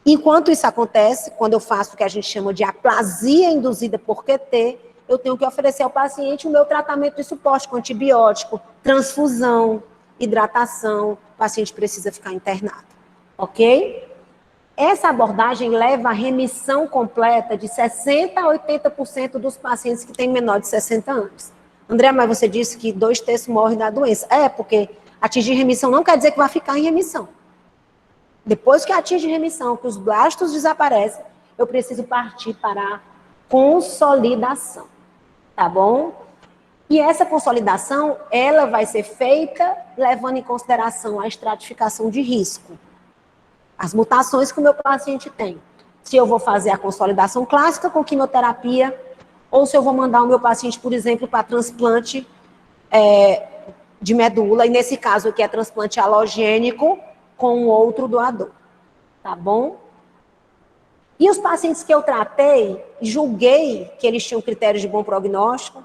Enquanto isso acontece, quando eu faço o que a gente chama de aplasia induzida por QT, eu tenho que oferecer ao paciente o meu tratamento de suporte com antibiótico, transfusão, hidratação, o paciente precisa ficar internado, ok? Essa abordagem leva à remissão completa de 60% a 80% dos pacientes que têm menor de 60 anos. André, mas você disse que 2/3 morrem da doença. É, porque atingir remissão não quer dizer que vai ficar em remissão. Depois que atinge remissão, que os blastos desaparecem, eu preciso partir para a consolidação, tá bom? E essa consolidação, ela vai ser feita levando em consideração a estratificação de risco, as mutações que o meu paciente tem. Se eu vou fazer a consolidação clássica com quimioterapia, ou se eu vou mandar o meu paciente, por exemplo, para transplante de medula, e nesse caso aqui é transplante halogênico com outro doador, tá bom? E os pacientes que eu tratei, julguei que eles tinham critérios de bom prognóstico,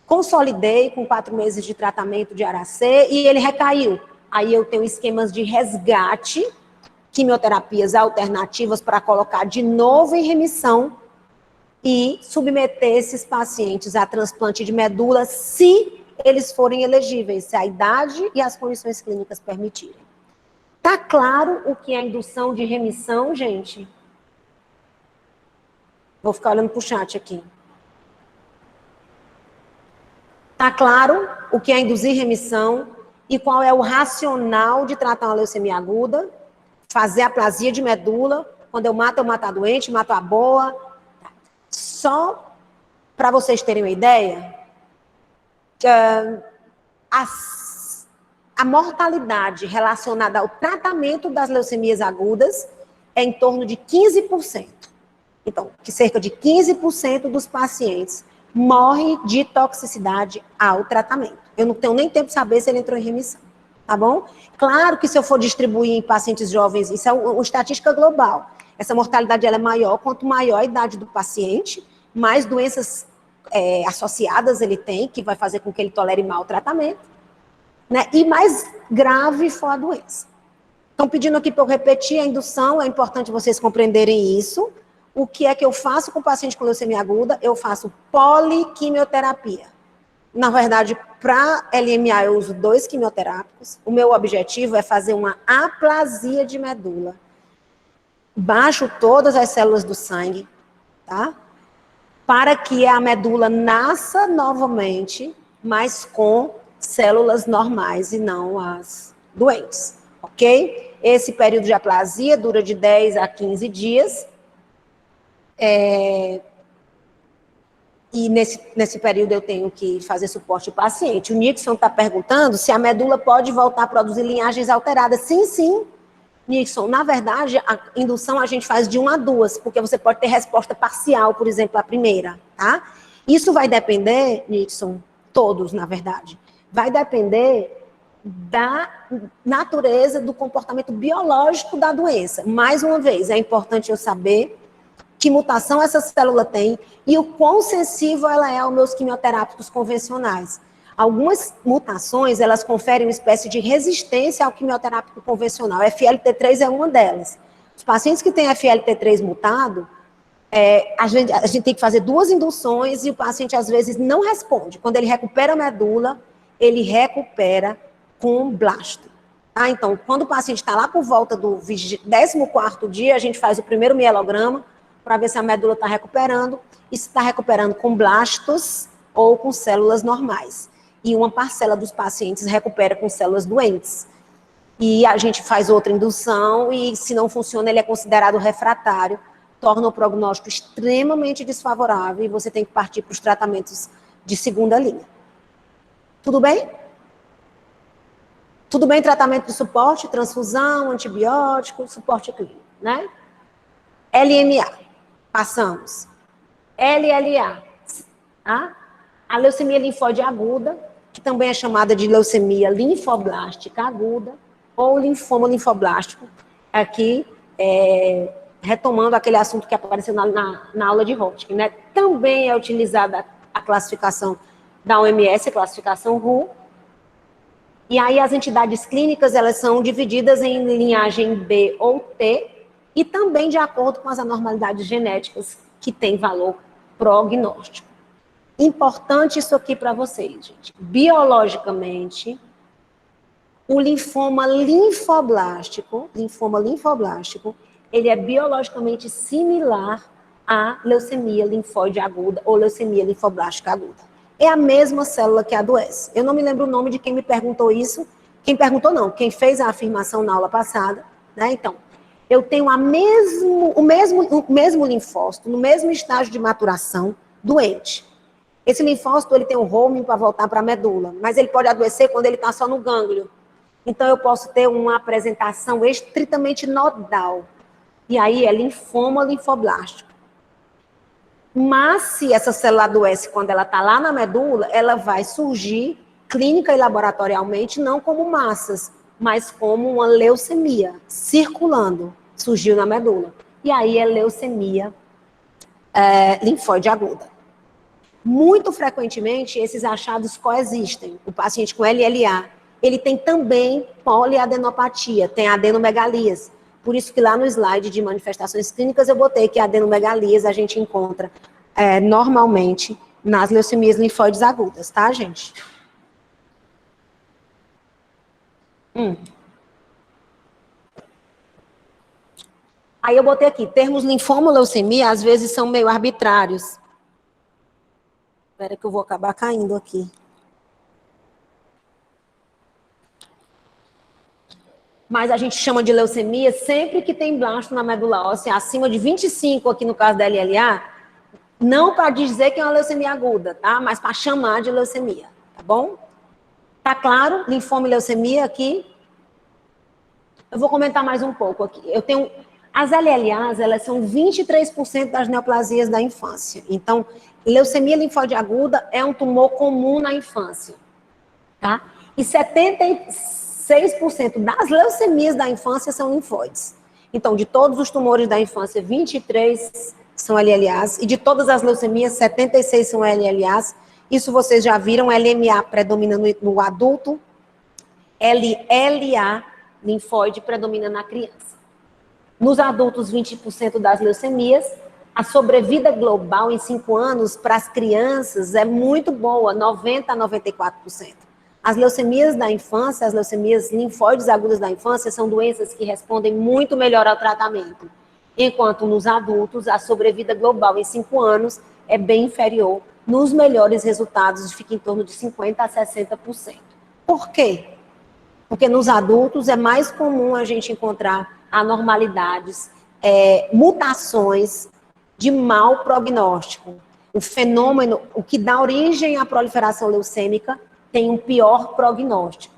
consolidei com 4 meses de tratamento de ARAC e ele recaiu. Aí eu tenho esquemas de resgate, quimioterapias alternativas para colocar de novo em remissão e submeter esses pacientes a transplante de medula se eles forem elegíveis, se a idade e as condições clínicas permitirem. Tá claro o que é indução de remissão, gente? Vou ficar olhando para o chat aqui. Tá claro o que é induzir remissão e qual é o racional de tratar uma leucemia aguda? Fazer aplasia de medula. Quando eu mato a doente, mato a boa. Só para vocês terem uma ideia, a mortalidade relacionada ao tratamento das leucemias agudas é em torno de 15%. Então, que cerca de 15% dos pacientes morrem de toxicidade ao tratamento. Eu não tenho nem tempo de saber se ele entrou em remissão, tá bom? Claro que se eu for distribuir em pacientes jovens, isso é uma estatística global. Essa mortalidade ela é maior, quanto maior a idade do paciente, mais doenças associadas ele tem, que vai fazer com que ele tolere mal o tratamento, né? E mais grave for a doença. Estão pedindo aqui para eu repetir a indução, é importante vocês compreenderem isso. O que é que eu faço com o paciente com leucemia aguda? Eu faço poliquimioterapia. Na verdade, para LMA eu uso 2 quimioterápicos. O meu objetivo é fazer uma aplasia de medula. Baixo todas as células do sangue, tá? Para que a medula nasça novamente, mas com células normais e não as doentes, ok? Esse período de aplasia dura de 10 a 15 dias. E nesse período eu tenho que fazer suporte ao paciente. O Nixon está perguntando se a medula pode voltar a produzir linhagens alteradas. Sim, sim, Nixon. Na verdade, a indução a gente faz de 1 a 2, porque você pode ter resposta parcial, por exemplo, a primeira, tá? Isso vai depender, Nixon, todos, na verdade, vai depender da natureza, do comportamento biológico da doença. Mais uma vez, é importante eu saber que mutação essa célula tem e o quão sensível ela é aos meus quimioterápicos convencionais. Algumas mutações, elas conferem uma espécie de resistência ao quimioterápico convencional. FLT3 é uma delas. Os pacientes que têm FLT3 mutado, a gente tem que fazer 2 induções e o paciente, às vezes, não responde. Quando ele recupera a medula, ele recupera com blasto. Tá? Então, quando o paciente está lá por volta do 14º dia, a gente faz o primeiro mielograma, para ver se a medula está recuperando, e se está recuperando com blastos, ou com células normais. E uma parcela dos pacientes recupera com células doentes. E a gente faz outra indução e, se não funciona, ele é considerado refratário, torna o prognóstico extremamente desfavorável e você tem que partir para os tratamentos de segunda linha. Tudo bem? Tudo bem, tratamento de suporte, transfusão, antibiótico, suporte clínico, né? LMA, passamos. LLA, tá? A leucemia linfóide aguda, que também é chamada de leucemia linfoblástica aguda, ou linfoma linfoblástico, aqui, retomando aquele assunto que apareceu na aula de Hodgkin, né? Também é utilizada a classificação da OMS, a classificação WHO, e aí as entidades clínicas, elas são divididas em linhagem B ou T, e também de acordo com as anormalidades genéticas que têm valor prognóstico. Importante isso aqui para vocês, gente. Biologicamente, o linfoma linfoblástico, ele é biologicamente similar à leucemia linfóide aguda ou leucemia linfoblástica aguda. É a mesma célula que adoece. Eu não me lembro o nome de quem me perguntou isso. Quem perguntou não, quem fez a afirmação na aula passada, né? Então, eu tenho o mesmo linfócito, no mesmo estágio de maturação, doente. Esse linfócito, ele tem um homing para voltar para a medula, mas ele pode adoecer quando ele está só no gânglio. Então, eu posso ter uma apresentação estritamente nodal. E aí é linfoma linfoblástico. Mas, se essa célula adoece quando ela está lá na medula, ela vai surgir clínica e laboratorialmente, não como massas, mas como uma leucemia circulando, surgiu na medula. E aí é leucemia linfóide aguda. Muito frequentemente, esses achados coexistem. O paciente com LLA, ele tem também poliadenopatia, tem adenomegalias. Por isso que lá no slide de manifestações clínicas eu botei que adenomegalias a gente encontra normalmente nas leucemias linfóides agudas, tá, gente? Aí eu botei aqui, termos linfoma e leucemia às vezes são meio arbitrários. Espera que eu vou acabar caindo aqui. Mas a gente chama de leucemia sempre que tem blasto na medula óssea acima de 25, aqui no caso da LLA, não para dizer que é uma leucemia aguda, tá? Mas para chamar de leucemia, tá bom? Tá claro? Linfoma e leucemia aqui. Eu vou comentar mais um pouco aqui. As LLAs, elas são 23% das neoplasias da infância. Então, leucemia linfóide aguda é um tumor comum na infância, tá? E 76% das leucemias da infância são linfóides. Então, de todos os tumores da infância, 23 são LLAs, e de todas as leucemias, 76 são LLAs. Isso vocês já viram, LMA predomina no adulto, LLA, linfóide, predomina na criança. Nos adultos, 20% das leucemias. A sobrevida global em 5 anos para as crianças é muito boa, 90% a 94%. As leucemias da infância, as leucemias linfóides agudas da infância, são doenças que respondem muito melhor ao tratamento. Enquanto nos adultos, a sobrevida global em 5 anos é bem inferior. Nos melhores resultados, fica em torno de 50% a 60%. Por quê? Porque nos adultos é mais comum a gente encontrar anormalidades, mutações de mau prognóstico. O fenômeno, o que dá origem à proliferação leucêmica, tem um pior prognóstico.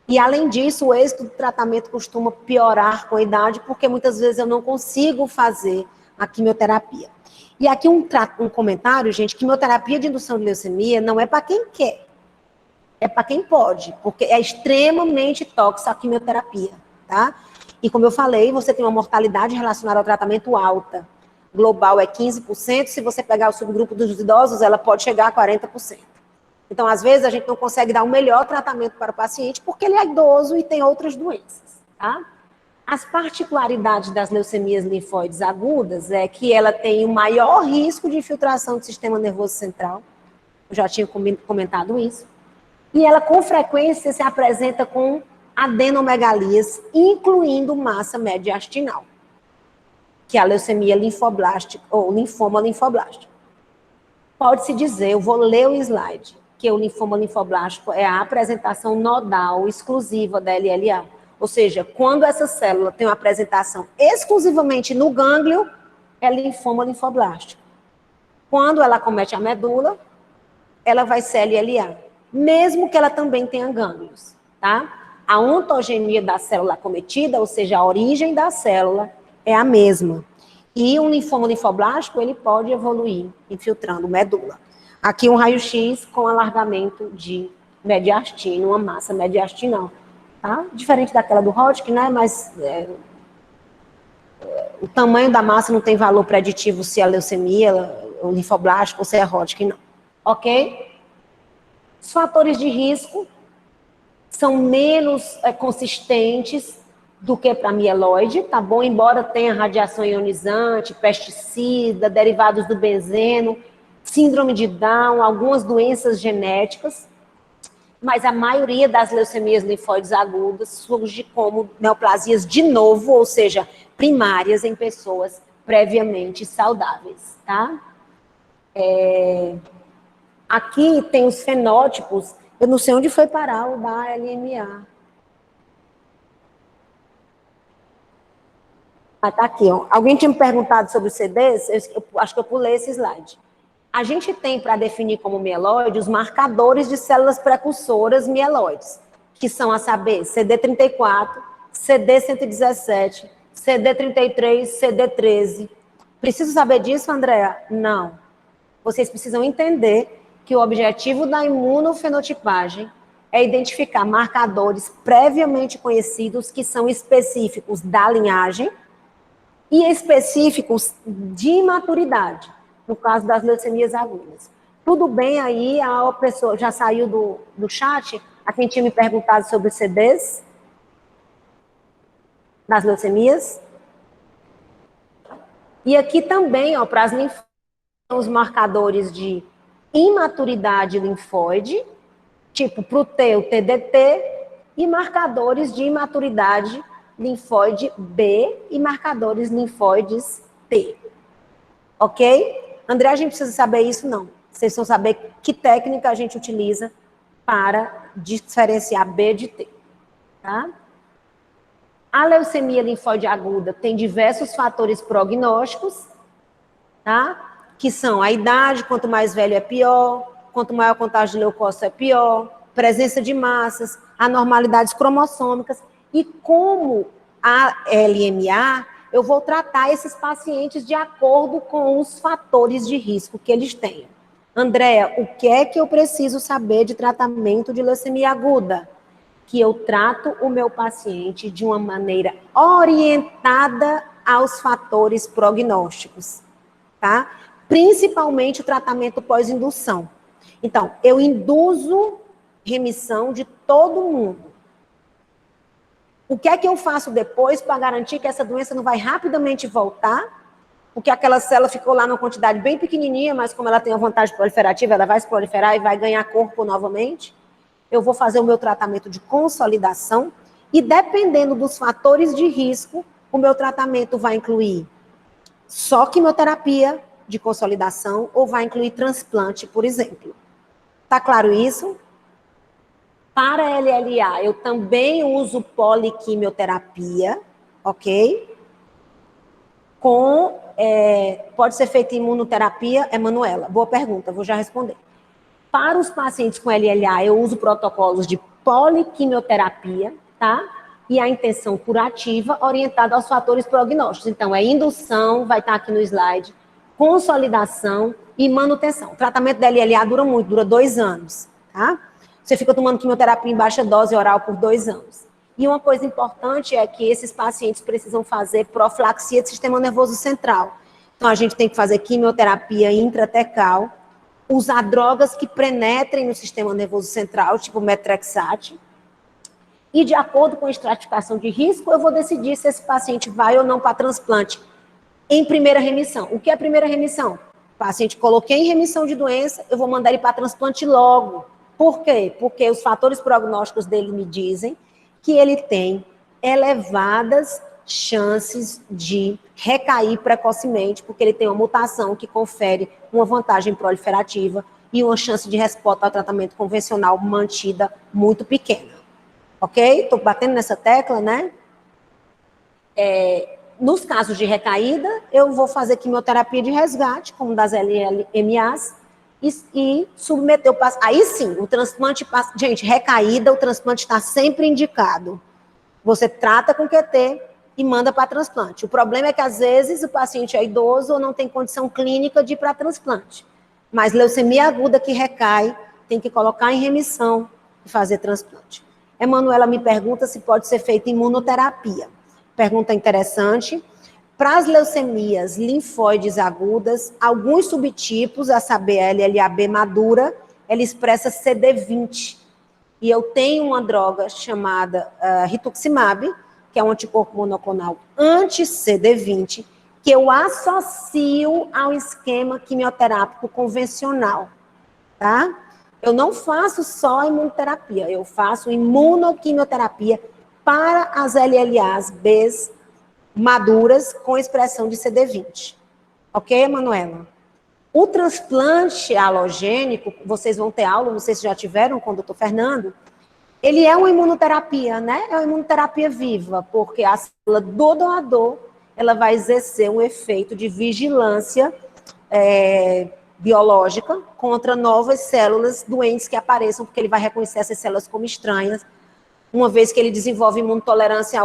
E, além disso, o êxito do tratamento costuma piorar com a idade, porque muitas vezes eu não consigo fazer a quimioterapia. E aqui um comentário, gente, quimioterapia de indução de leucemia não é para quem quer, é para quem pode, porque é extremamente tóxica a quimioterapia, tá? E como eu falei, você tem uma mortalidade relacionada ao tratamento alta. Global é 15%, se você pegar o subgrupo dos idosos, ela pode chegar a 40%. Então, às vezes, a gente não consegue dar o melhor tratamento para o paciente porque ele é idoso e tem outras doenças, tá? As particularidades das leucemias linfóides agudas é que ela tem o maior risco de infiltração do sistema nervoso central. Eu já tinha comentado isso. E ela, com frequência, se apresenta com adenomegalias, incluindo massa mediastinal, que é a leucemia linfoblástica ou linfoma linfoblástico. pode-se dizer, eu vou ler o slide, que o linfoma linfoblástico é a apresentação nodal exclusiva da LLA. Ou seja, quando essa célula tem uma apresentação exclusivamente no gânglio, é linfoma linfoblástico. Quando ela acomete a medula, ela vai ser LLA, mesmo que ela também tenha gânglios, tá? A ontogenia da célula acometida, ou seja, a origem da célula, é a mesma. E um linfoma linfoblástico, ele pode evoluir infiltrando medula. Aqui um raio-x com alargamento de mediastino, uma massa mediastinal, tá? Diferente daquela do Hodgkin, né? Mas o tamanho da massa não tem valor preditivo se é leucemia, o linfoblástico ou se é Hodgkin, não. Ok? Os fatores de risco são menos consistentes do que para mieloide, tá bom? Embora tenha radiação ionizante, pesticida, derivados do benzeno, síndrome de Down, algumas doenças genéticas, mas a maioria das leucemias linfóides agudas surge como neoplasias de novo, ou seja, primárias em pessoas previamente saudáveis, tá? Aqui tem os fenótipos, eu não sei onde foi parar o da LMA. Ah, tá aqui, ó. Alguém tinha me perguntado sobre os CDs? Eu acho que eu pulei esse slide. A gente tem, para definir como mieloide, os marcadores de células precursoras mieloides, que são, a saber, CD34, CD117, CD33, CD13. Preciso saber disso, Andréa? Não. Vocês precisam entender que o objetivo da imunofenotipagem é identificar marcadores previamente conhecidos que são específicos da linhagem e específicos de imaturidade, no caso das leucemias agudas. Tudo bem aí, a pessoa já saiu do chat, a quem tinha me perguntado sobre os CDs das leucemias. E aqui também, ó, para as linfóides, os marcadores de imaturidade linfóide, tipo para o T, o TDT, e marcadores de imaturidade linfóide B e marcadores linfóides T. Ok? André, a gente precisa saber isso? Não. Vocês precisam saber que técnica a gente utiliza para diferenciar B de T. Tá? A leucemia linfóide aguda tem diversos fatores prognósticos, tá? Que são a idade, quanto mais velho é pior, quanto maior a contagem de leucócito é pior, presença de massas, anormalidades cromossômicas, e como a LMA, eu vou tratar esses pacientes de acordo com os fatores de risco que eles têm. Andréa, o que é que eu preciso saber de tratamento de leucemia aguda? Que eu trato o meu paciente de uma maneira orientada aos fatores prognósticos, tá? Principalmente o tratamento pós-indução. Então, eu induzo remissão de todo mundo. O que é que eu faço depois para garantir que essa doença não vai rapidamente voltar? Porque aquela célula ficou lá numa quantidade bem pequenininha, mas como ela tem a vantagem proliferativa, ela vai se proliferar e vai ganhar corpo novamente. Eu vou fazer o meu tratamento de consolidação e, dependendo dos fatores de risco, o meu tratamento vai incluir só quimioterapia de consolidação ou vai incluir transplante, por exemplo. Tá claro isso? Para LLA, eu também uso poliquimioterapia, ok? Pode ser feita imunoterapia, Emanuela. Boa pergunta, vou já responder. Para os pacientes com LLA, eu uso protocolos de poliquimioterapia, tá? E a intenção curativa orientada aos fatores prognósticos. Então, é indução, vai estar aqui no slide, consolidação e manutenção. O tratamento da LLA dura muito, dura 2 anos, tá? Você fica tomando quimioterapia em baixa dose oral por 2 anos. E uma coisa importante é que esses pacientes precisam fazer profilaxia do sistema nervoso central. Então, a gente tem que fazer quimioterapia intratecal, usar drogas que penetrem no sistema nervoso central, tipo metrexate. E, de acordo com a estratificação de risco, eu vou decidir se esse paciente vai ou não para transplante em primeira remissão. O que é primeira remissão? O paciente coloquei em remissão de doença, eu vou mandar ele para transplante logo. Por quê? Porque os fatores prognósticos dele me dizem que ele tem elevadas chances de recair precocemente, porque ele tem uma mutação que confere uma vantagem proliferativa e uma chance de resposta ao tratamento convencional mantida muito pequena. Ok? Estou batendo nessa tecla, né? Nos casos de recaída, eu vou fazer quimioterapia de resgate, como das LLMAs, e submeter o paciente. Aí sim, o transplante... Gente, recaída, o transplante está sempre indicado. Você trata com QT e manda para transplante. O problema é que, às vezes, o paciente é idoso ou não tem condição clínica de ir para transplante. Mas leucemia aguda que recai, tem que colocar em remissão e fazer transplante. Emanuela me pergunta se pode ser feita imunoterapia. Pergunta interessante. Para as leucemias linfóides agudas, alguns subtipos, a saber, a LLAB madura, ela expressa CD20. E eu tenho uma droga chamada rituximab, que é um anticorpo monoclonal anti-CD20, que eu associo ao esquema quimioterápico convencional, tá? Eu não faço só imunoterapia, eu faço imunoquimioterapia para as LLAs Bs maduras com expressão de CD20. Ok, Manuela? O transplante halogênico, vocês vão ter aula, não sei se já tiveram com o doutor Fernando, ele é uma imunoterapia, né? É uma imunoterapia viva, porque a célula do doador, ela vai exercer um efeito de vigilância biológica contra novas células doentes que apareçam, porque ele vai reconhecer essas células como estranhas, uma vez que ele desenvolve imunotolerância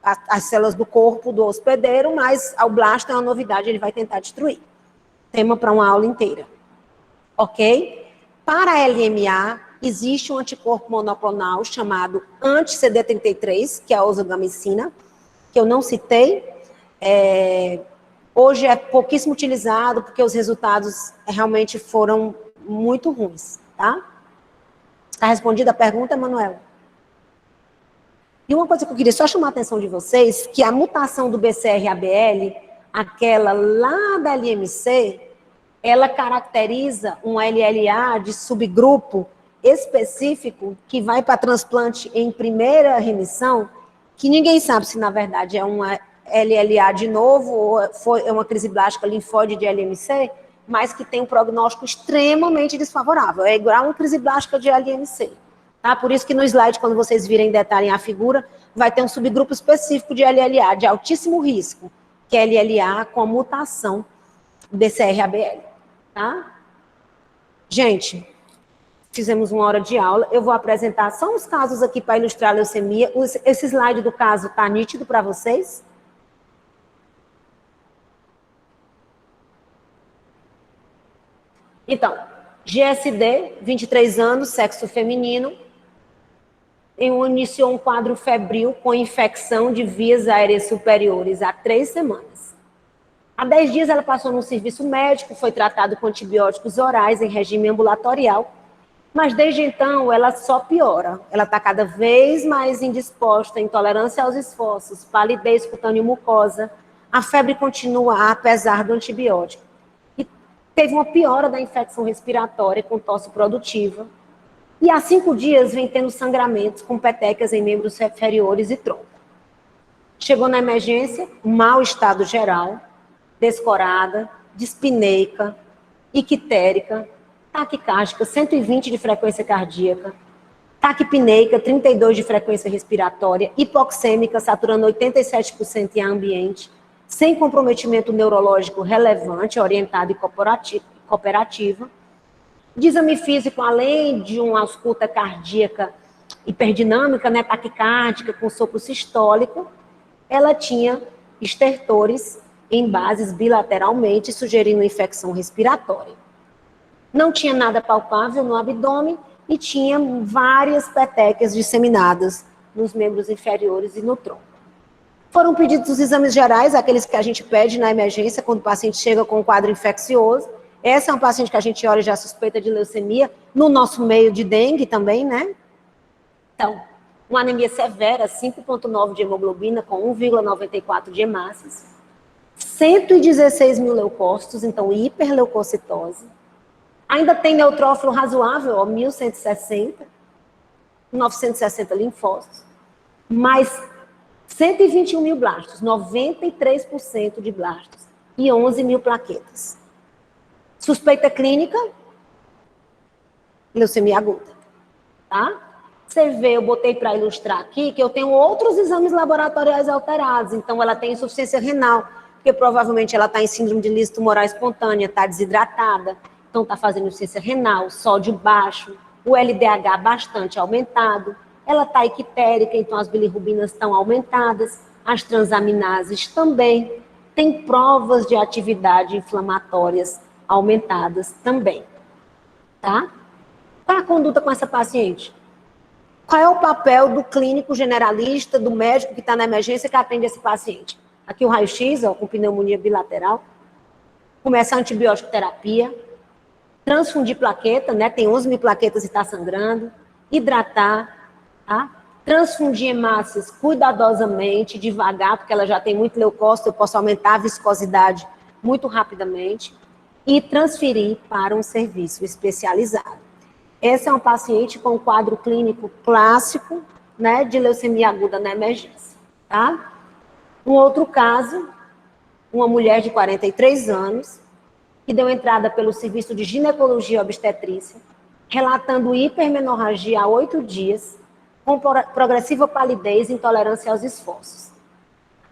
às células do corpo do hospedeiro, mas ao blasto é uma novidade, ele vai tentar destruir. Tema para uma aula inteira. Ok? Para a LMA, existe um anticorpo monoclonal chamado anti-CD33, que é a ozogamicina, que eu não citei. Hoje é pouquíssimo utilizado, porque os resultados realmente foram muito ruins, tá? Está respondida a pergunta, Manuela? E uma coisa que eu queria só chamar a atenção de vocês, que a mutação do BCR-ABL, aquela lá da LMC, ela caracteriza um LLA de subgrupo específico que vai para transplante em primeira remissão, que ninguém sabe se, na verdade, é uma LLA de novo ou é uma crise blástica linfóide de LMC, mas que tem um prognóstico extremamente desfavorável. É igual a uma crise blástica de LMC. Tá? Por isso que no slide, quando vocês virem detalhem a figura, vai ter um subgrupo específico de LLA, de altíssimo risco, que é LLA com a mutação BCR-ABL. Tá? Gente, fizemos uma hora de aula, eu vou apresentar só uns casos aqui para ilustrar a leucemia. Esse slide do caso está nítido para vocês? Então, GSD, 23 anos, sexo feminino, iniciou um quadro febril com infecção de vias aéreas superiores há 3 semanas. Há 10 dias ela passou no serviço médico, foi tratada com antibióticos orais em regime ambulatorial, mas desde então ela só piora. Ela está cada vez mais indisposta, intolerância aos esforços, palidez cutânea e mucosa. A febre continua apesar do antibiótico. E teve uma piora da infecção respiratória com tosse produtiva. E há 5 dias vem tendo sangramentos com petecas em membros inferiores e tronco. Chegou na emergência, mau estado geral, descorada, dispneica, ictérica, taquicárdica, 120 de frequência cardíaca, taquipneica, 32 de frequência respiratória, hipoxêmica, saturando 87% em ambiente, sem comprometimento neurológico relevante, orientado e cooperativa. De exame físico, além de uma ausculta cardíaca hiperdinâmica, né, taquicárdica, com sopro sistólico, ela tinha estertores em bases bilateralmente, sugerindo infecção respiratória. Não tinha nada palpável no abdômen e tinha várias petecas disseminadas nos membros inferiores e no tronco. Foram pedidos os exames gerais, aqueles que a gente pede na emergência quando o paciente chega com um quadro infeccioso. Essa é um paciente que a gente olha e já suspeita de leucemia, no nosso meio de dengue também, né? Então, uma anemia severa, 5,9 de hemoglobina, com 1,94 de hemácias, 116 mil leucócitos, então hiperleucocitose. Ainda tem neutrófilo razoável, ó, 1.160, 960 linfócitos, mas 121 mil blastos, 93% de blastos e 11 mil plaquetas. Suspeita clínica, leucemia aguda, tá? Você vê, eu botei para ilustrar aqui que eu tenho outros exames laboratoriais alterados, então ela tem insuficiência renal, porque provavelmente ela está em síndrome de lise tumoral espontânea, está desidratada, então está fazendo insuficiência renal, sódio baixo, o LDH bastante aumentado, ela está ictérica, então as bilirrubinas estão aumentadas, as transaminases também, tem provas de atividade inflamatórias aumentadas também, tá? Qual é a conduta com essa paciente? Qual é o papel do clínico generalista, do médico que está na emergência que atende esse paciente? Aqui o raio-x, com pneumonia bilateral, começa a antibiótico terapia, transfundir plaqueta, né? Tem 11 mil plaquetas e está sangrando, hidratar, tá? Transfundir hemácias cuidadosamente, devagar, porque ela já tem muito leucócito, eu posso aumentar a viscosidade muito rapidamente, e transferir para um serviço especializado. Essa é um paciente com um quadro clínico clássico, né, de leucemia aguda na emergência, tá? Um outro caso, uma mulher de 43 anos, que deu entrada pelo serviço de ginecologia e obstetrícia, relatando hipermenorragia há 8 dias, com progressiva palidez e intolerância aos esforços.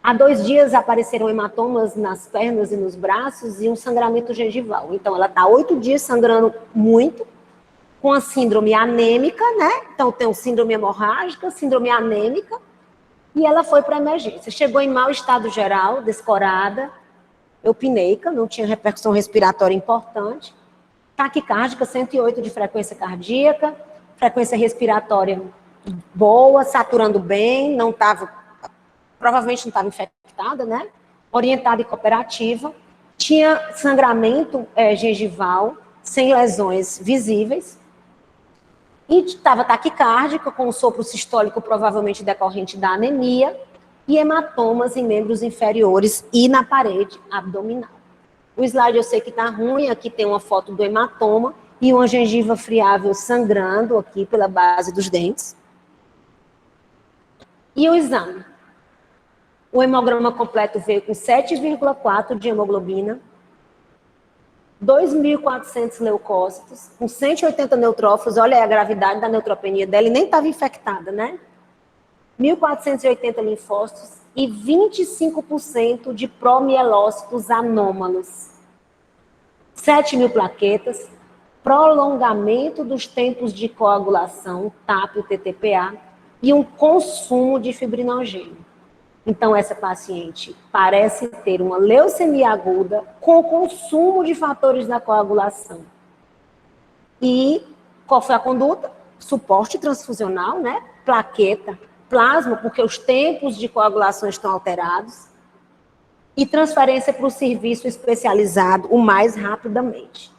Há 2 dias apareceram hematomas nas pernas e nos braços e um sangramento gengival. Então, ela está 8 dias sangrando muito, com a síndrome anêmica, né? Então, tem síndrome hemorrágica, síndrome anêmica, e ela foi para a emergência. Chegou em mau estado geral, descorada, eupneica, não tinha repercussão respiratória importante, taquicárdica, 108 de frequência cardíaca, frequência respiratória boa, saturando bem, não estava, provavelmente não estava infectada, né? Orientada e cooperativa, tinha sangramento gengival, sem lesões visíveis, e estava taquicárdica, com um sopro sistólico provavelmente decorrente da anemia, e hematomas em membros inferiores e na parede abdominal. O slide eu sei que está ruim, aqui tem uma foto do hematoma e uma gengiva friável sangrando aqui pela base dos dentes. E o exame? O hemograma completo veio com 7,4 de hemoglobina, 2.400 leucócitos, com 180 neutrófilos, olha aí a gravidade da neutropenia dela, e nem estava infectada, né? 1.480 linfócitos e 25% de promielócitos anômalos. 7 mil plaquetas, prolongamento dos tempos de coagulação, TAP e TTPA, e um consumo de fibrinogênio. Então, essa paciente parece ter uma leucemia aguda com consumo de fatores da coagulação. E qual foi a conduta? Suporte transfusional, né? Plaqueta, plasma, porque os tempos de coagulação estão alterados. E transferência para o serviço especializado o mais rapidamente.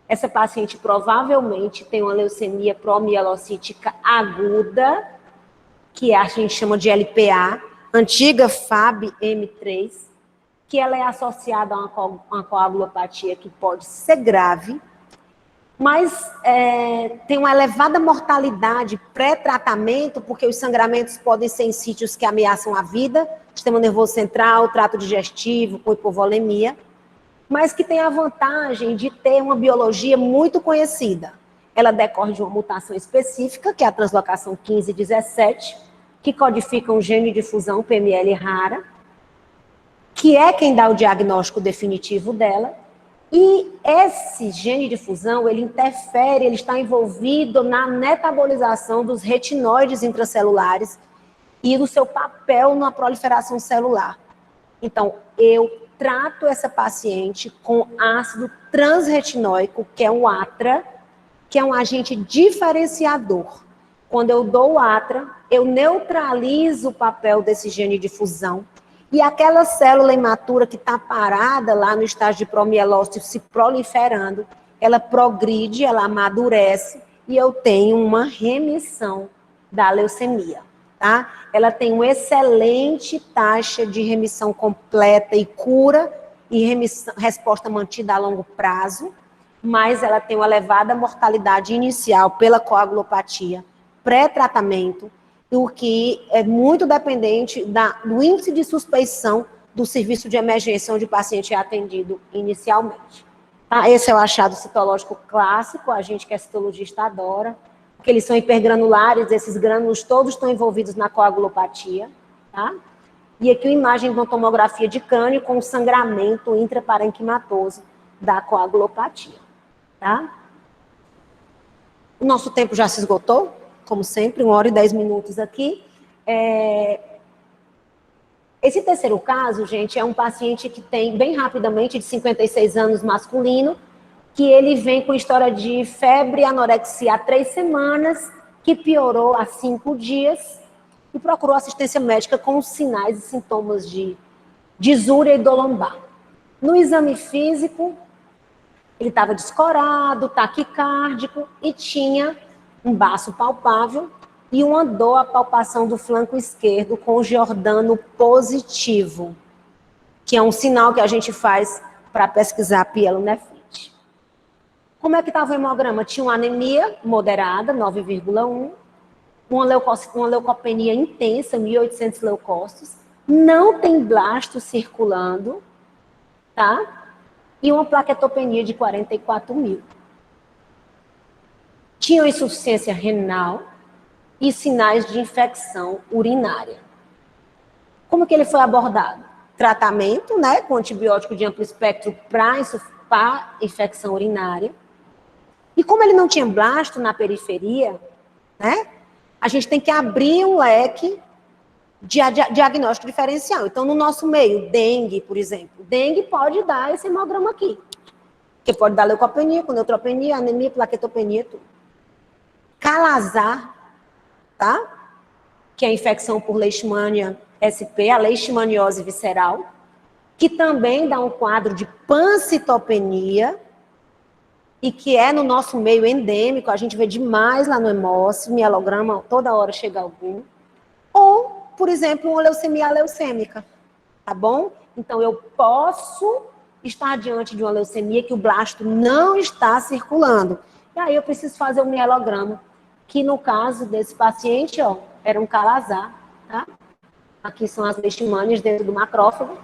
Essa paciente provavelmente tem uma leucemia promielocítica aguda, que a gente chama de LPA, antiga FAB-M3, que ela é associada a uma coagulopatia que pode ser grave, mas tem uma elevada mortalidade pré-tratamento, porque os sangramentos podem ser em sítios que ameaçam a vida, sistema nervoso central, trato digestivo, com hipovolemia, mas que tem a vantagem de ter uma biologia muito conhecida. Ela decorre de uma mutação específica, que é a translocação 15-17, que codifica um gene de fusão PML rara, que é quem dá o diagnóstico definitivo dela, e esse gene de fusão, ele interfere, ele está envolvido na metabolização dos retinóides intracelulares e do seu papel na proliferação celular. Então, eu trato essa paciente com ácido transretinóico, que é um ATRA, que é um agente diferenciador. Quando eu dou o ATRA, eu neutralizo o papel desse gene de fusão, e aquela célula imatura que está parada lá no estágio de promielócito se proliferando, ela progride, ela amadurece, e eu tenho uma remissão da leucemia, tá? Ela tem uma excelente taxa de remissão completa e cura, e resposta mantida a longo prazo, mas ela tem uma elevada mortalidade inicial pela coagulopatia, pré-tratamento, o que é muito dependente do índice de suspeição do serviço de emergência onde o paciente é atendido inicialmente. Tá? Esse é o achado citológico clássico, a gente que é citologista adora, porque eles são hipergranulares, esses grânulos todos estão envolvidos na coagulopatia, tá? E aqui uma imagem de uma tomografia de crânio com sangramento intraparenquimatoso da coagulopatia, tá? O nosso tempo já se esgotou, como sempre, 1 hora e 10 minutos aqui. Esse terceiro caso, gente, é um paciente que tem, bem rapidamente, de 56 anos, masculino, que ele vem com história de febre e anorexia há 3 semanas, que piorou há 5 dias, e procurou assistência médica com sinais e sintomas de disúria e dor lombar. No exame físico, ele estava descorado, taquicárdico e tinha um baço palpável e uma dor à palpação do flanco esquerdo com Giordano positivo, que é um sinal que a gente faz para pesquisar pielonefrite. Como é que estava o hemograma? Tinha uma anemia moderada, 9,1, uma leucopenia intensa, 1.800 leucócitos, não tem blasto circulando, tá? E uma plaquetopenia de 44.000. Tinha insuficiência renal e sinais de infecção urinária. Como que ele foi abordado? Tratamento, né, com antibiótico de amplo espectro para infecção urinária. E como ele não tinha blasto na periferia, né, a gente tem que abrir um leque de diagnóstico diferencial. Então, no nosso meio, dengue, por exemplo. Dengue pode dar esse hemograma aqui. Que pode dar leucopenia, com neutropenia, anemia, plaquetopenia, tudo. Calazar, tá? Que é a infecção por Leishmania SP, a leishmaniose visceral, que também dá um quadro de pancitopenia e que é no nosso meio endêmico, a gente vê demais lá no hemócio, mielograma, toda hora chega algum. Ou, por exemplo, uma leucemia leucêmica, tá bom? Então, eu posso estar diante de uma leucemia que o blasto não está circulando. E aí eu preciso fazer um mielograma, que no caso desse paciente, ó, era um calazar, tá? Aqui são as leishmanias dentro do macrófago.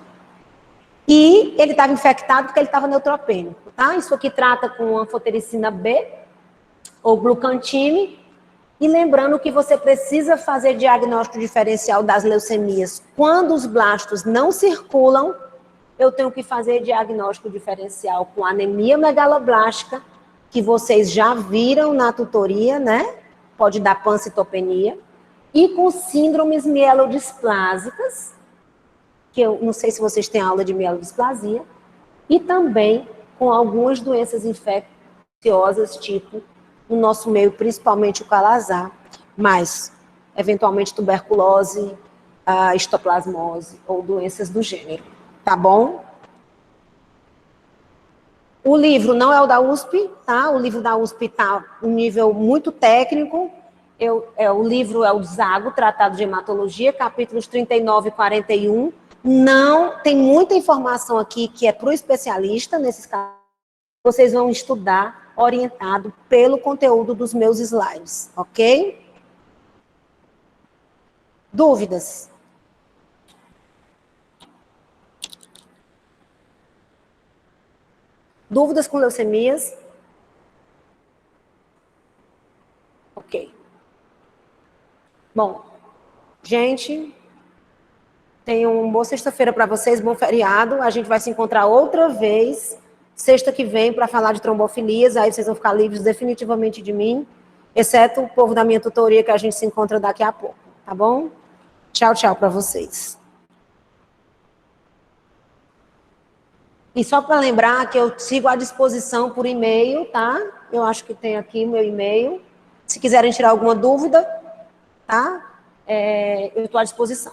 E ele estava infectado porque ele estava neutropênico, tá? Isso aqui trata com anfotericina B, ou glucantime. E lembrando que você precisa fazer diagnóstico diferencial das leucemias. Quando os blastos não circulam, eu tenho que fazer diagnóstico diferencial com anemia megaloblástica, que vocês já viram na tutoria, né? Pode dar pancitopenia. E com síndromes mielodisplásicas, que eu não sei se vocês têm aula de mielodisplasia, e também com algumas doenças infecciosas, tipo no nosso meio, principalmente o calazar, mas, eventualmente, tuberculose, histoplasmose ou doenças do gênero, tá bom? O livro não é o da USP, tá? O livro da USP tá um nível muito técnico. O livro é o Zago, Tratado de Hematologia, capítulos 39 e 41. Não, tem muita informação aqui que é para o especialista, nesses casos. Vocês vão estudar orientado pelo conteúdo dos meus slides, ok? Dúvidas? Dúvidas com leucemias? Ok. Bom, gente, tenham uma boa sexta-feira para vocês, bom feriado. A gente vai se encontrar outra vez sexta que vem para falar de trombofilias, aí vocês vão ficar livres definitivamente de mim, exceto o povo da minha tutoria, que a gente se encontra daqui a pouco, tá bom? Tchau, tchau para vocês. E só para lembrar que eu sigo à disposição por e-mail, tá? Eu acho que tem aqui meu e-mail. Se quiserem tirar alguma dúvida, tá? Eu estou à disposição.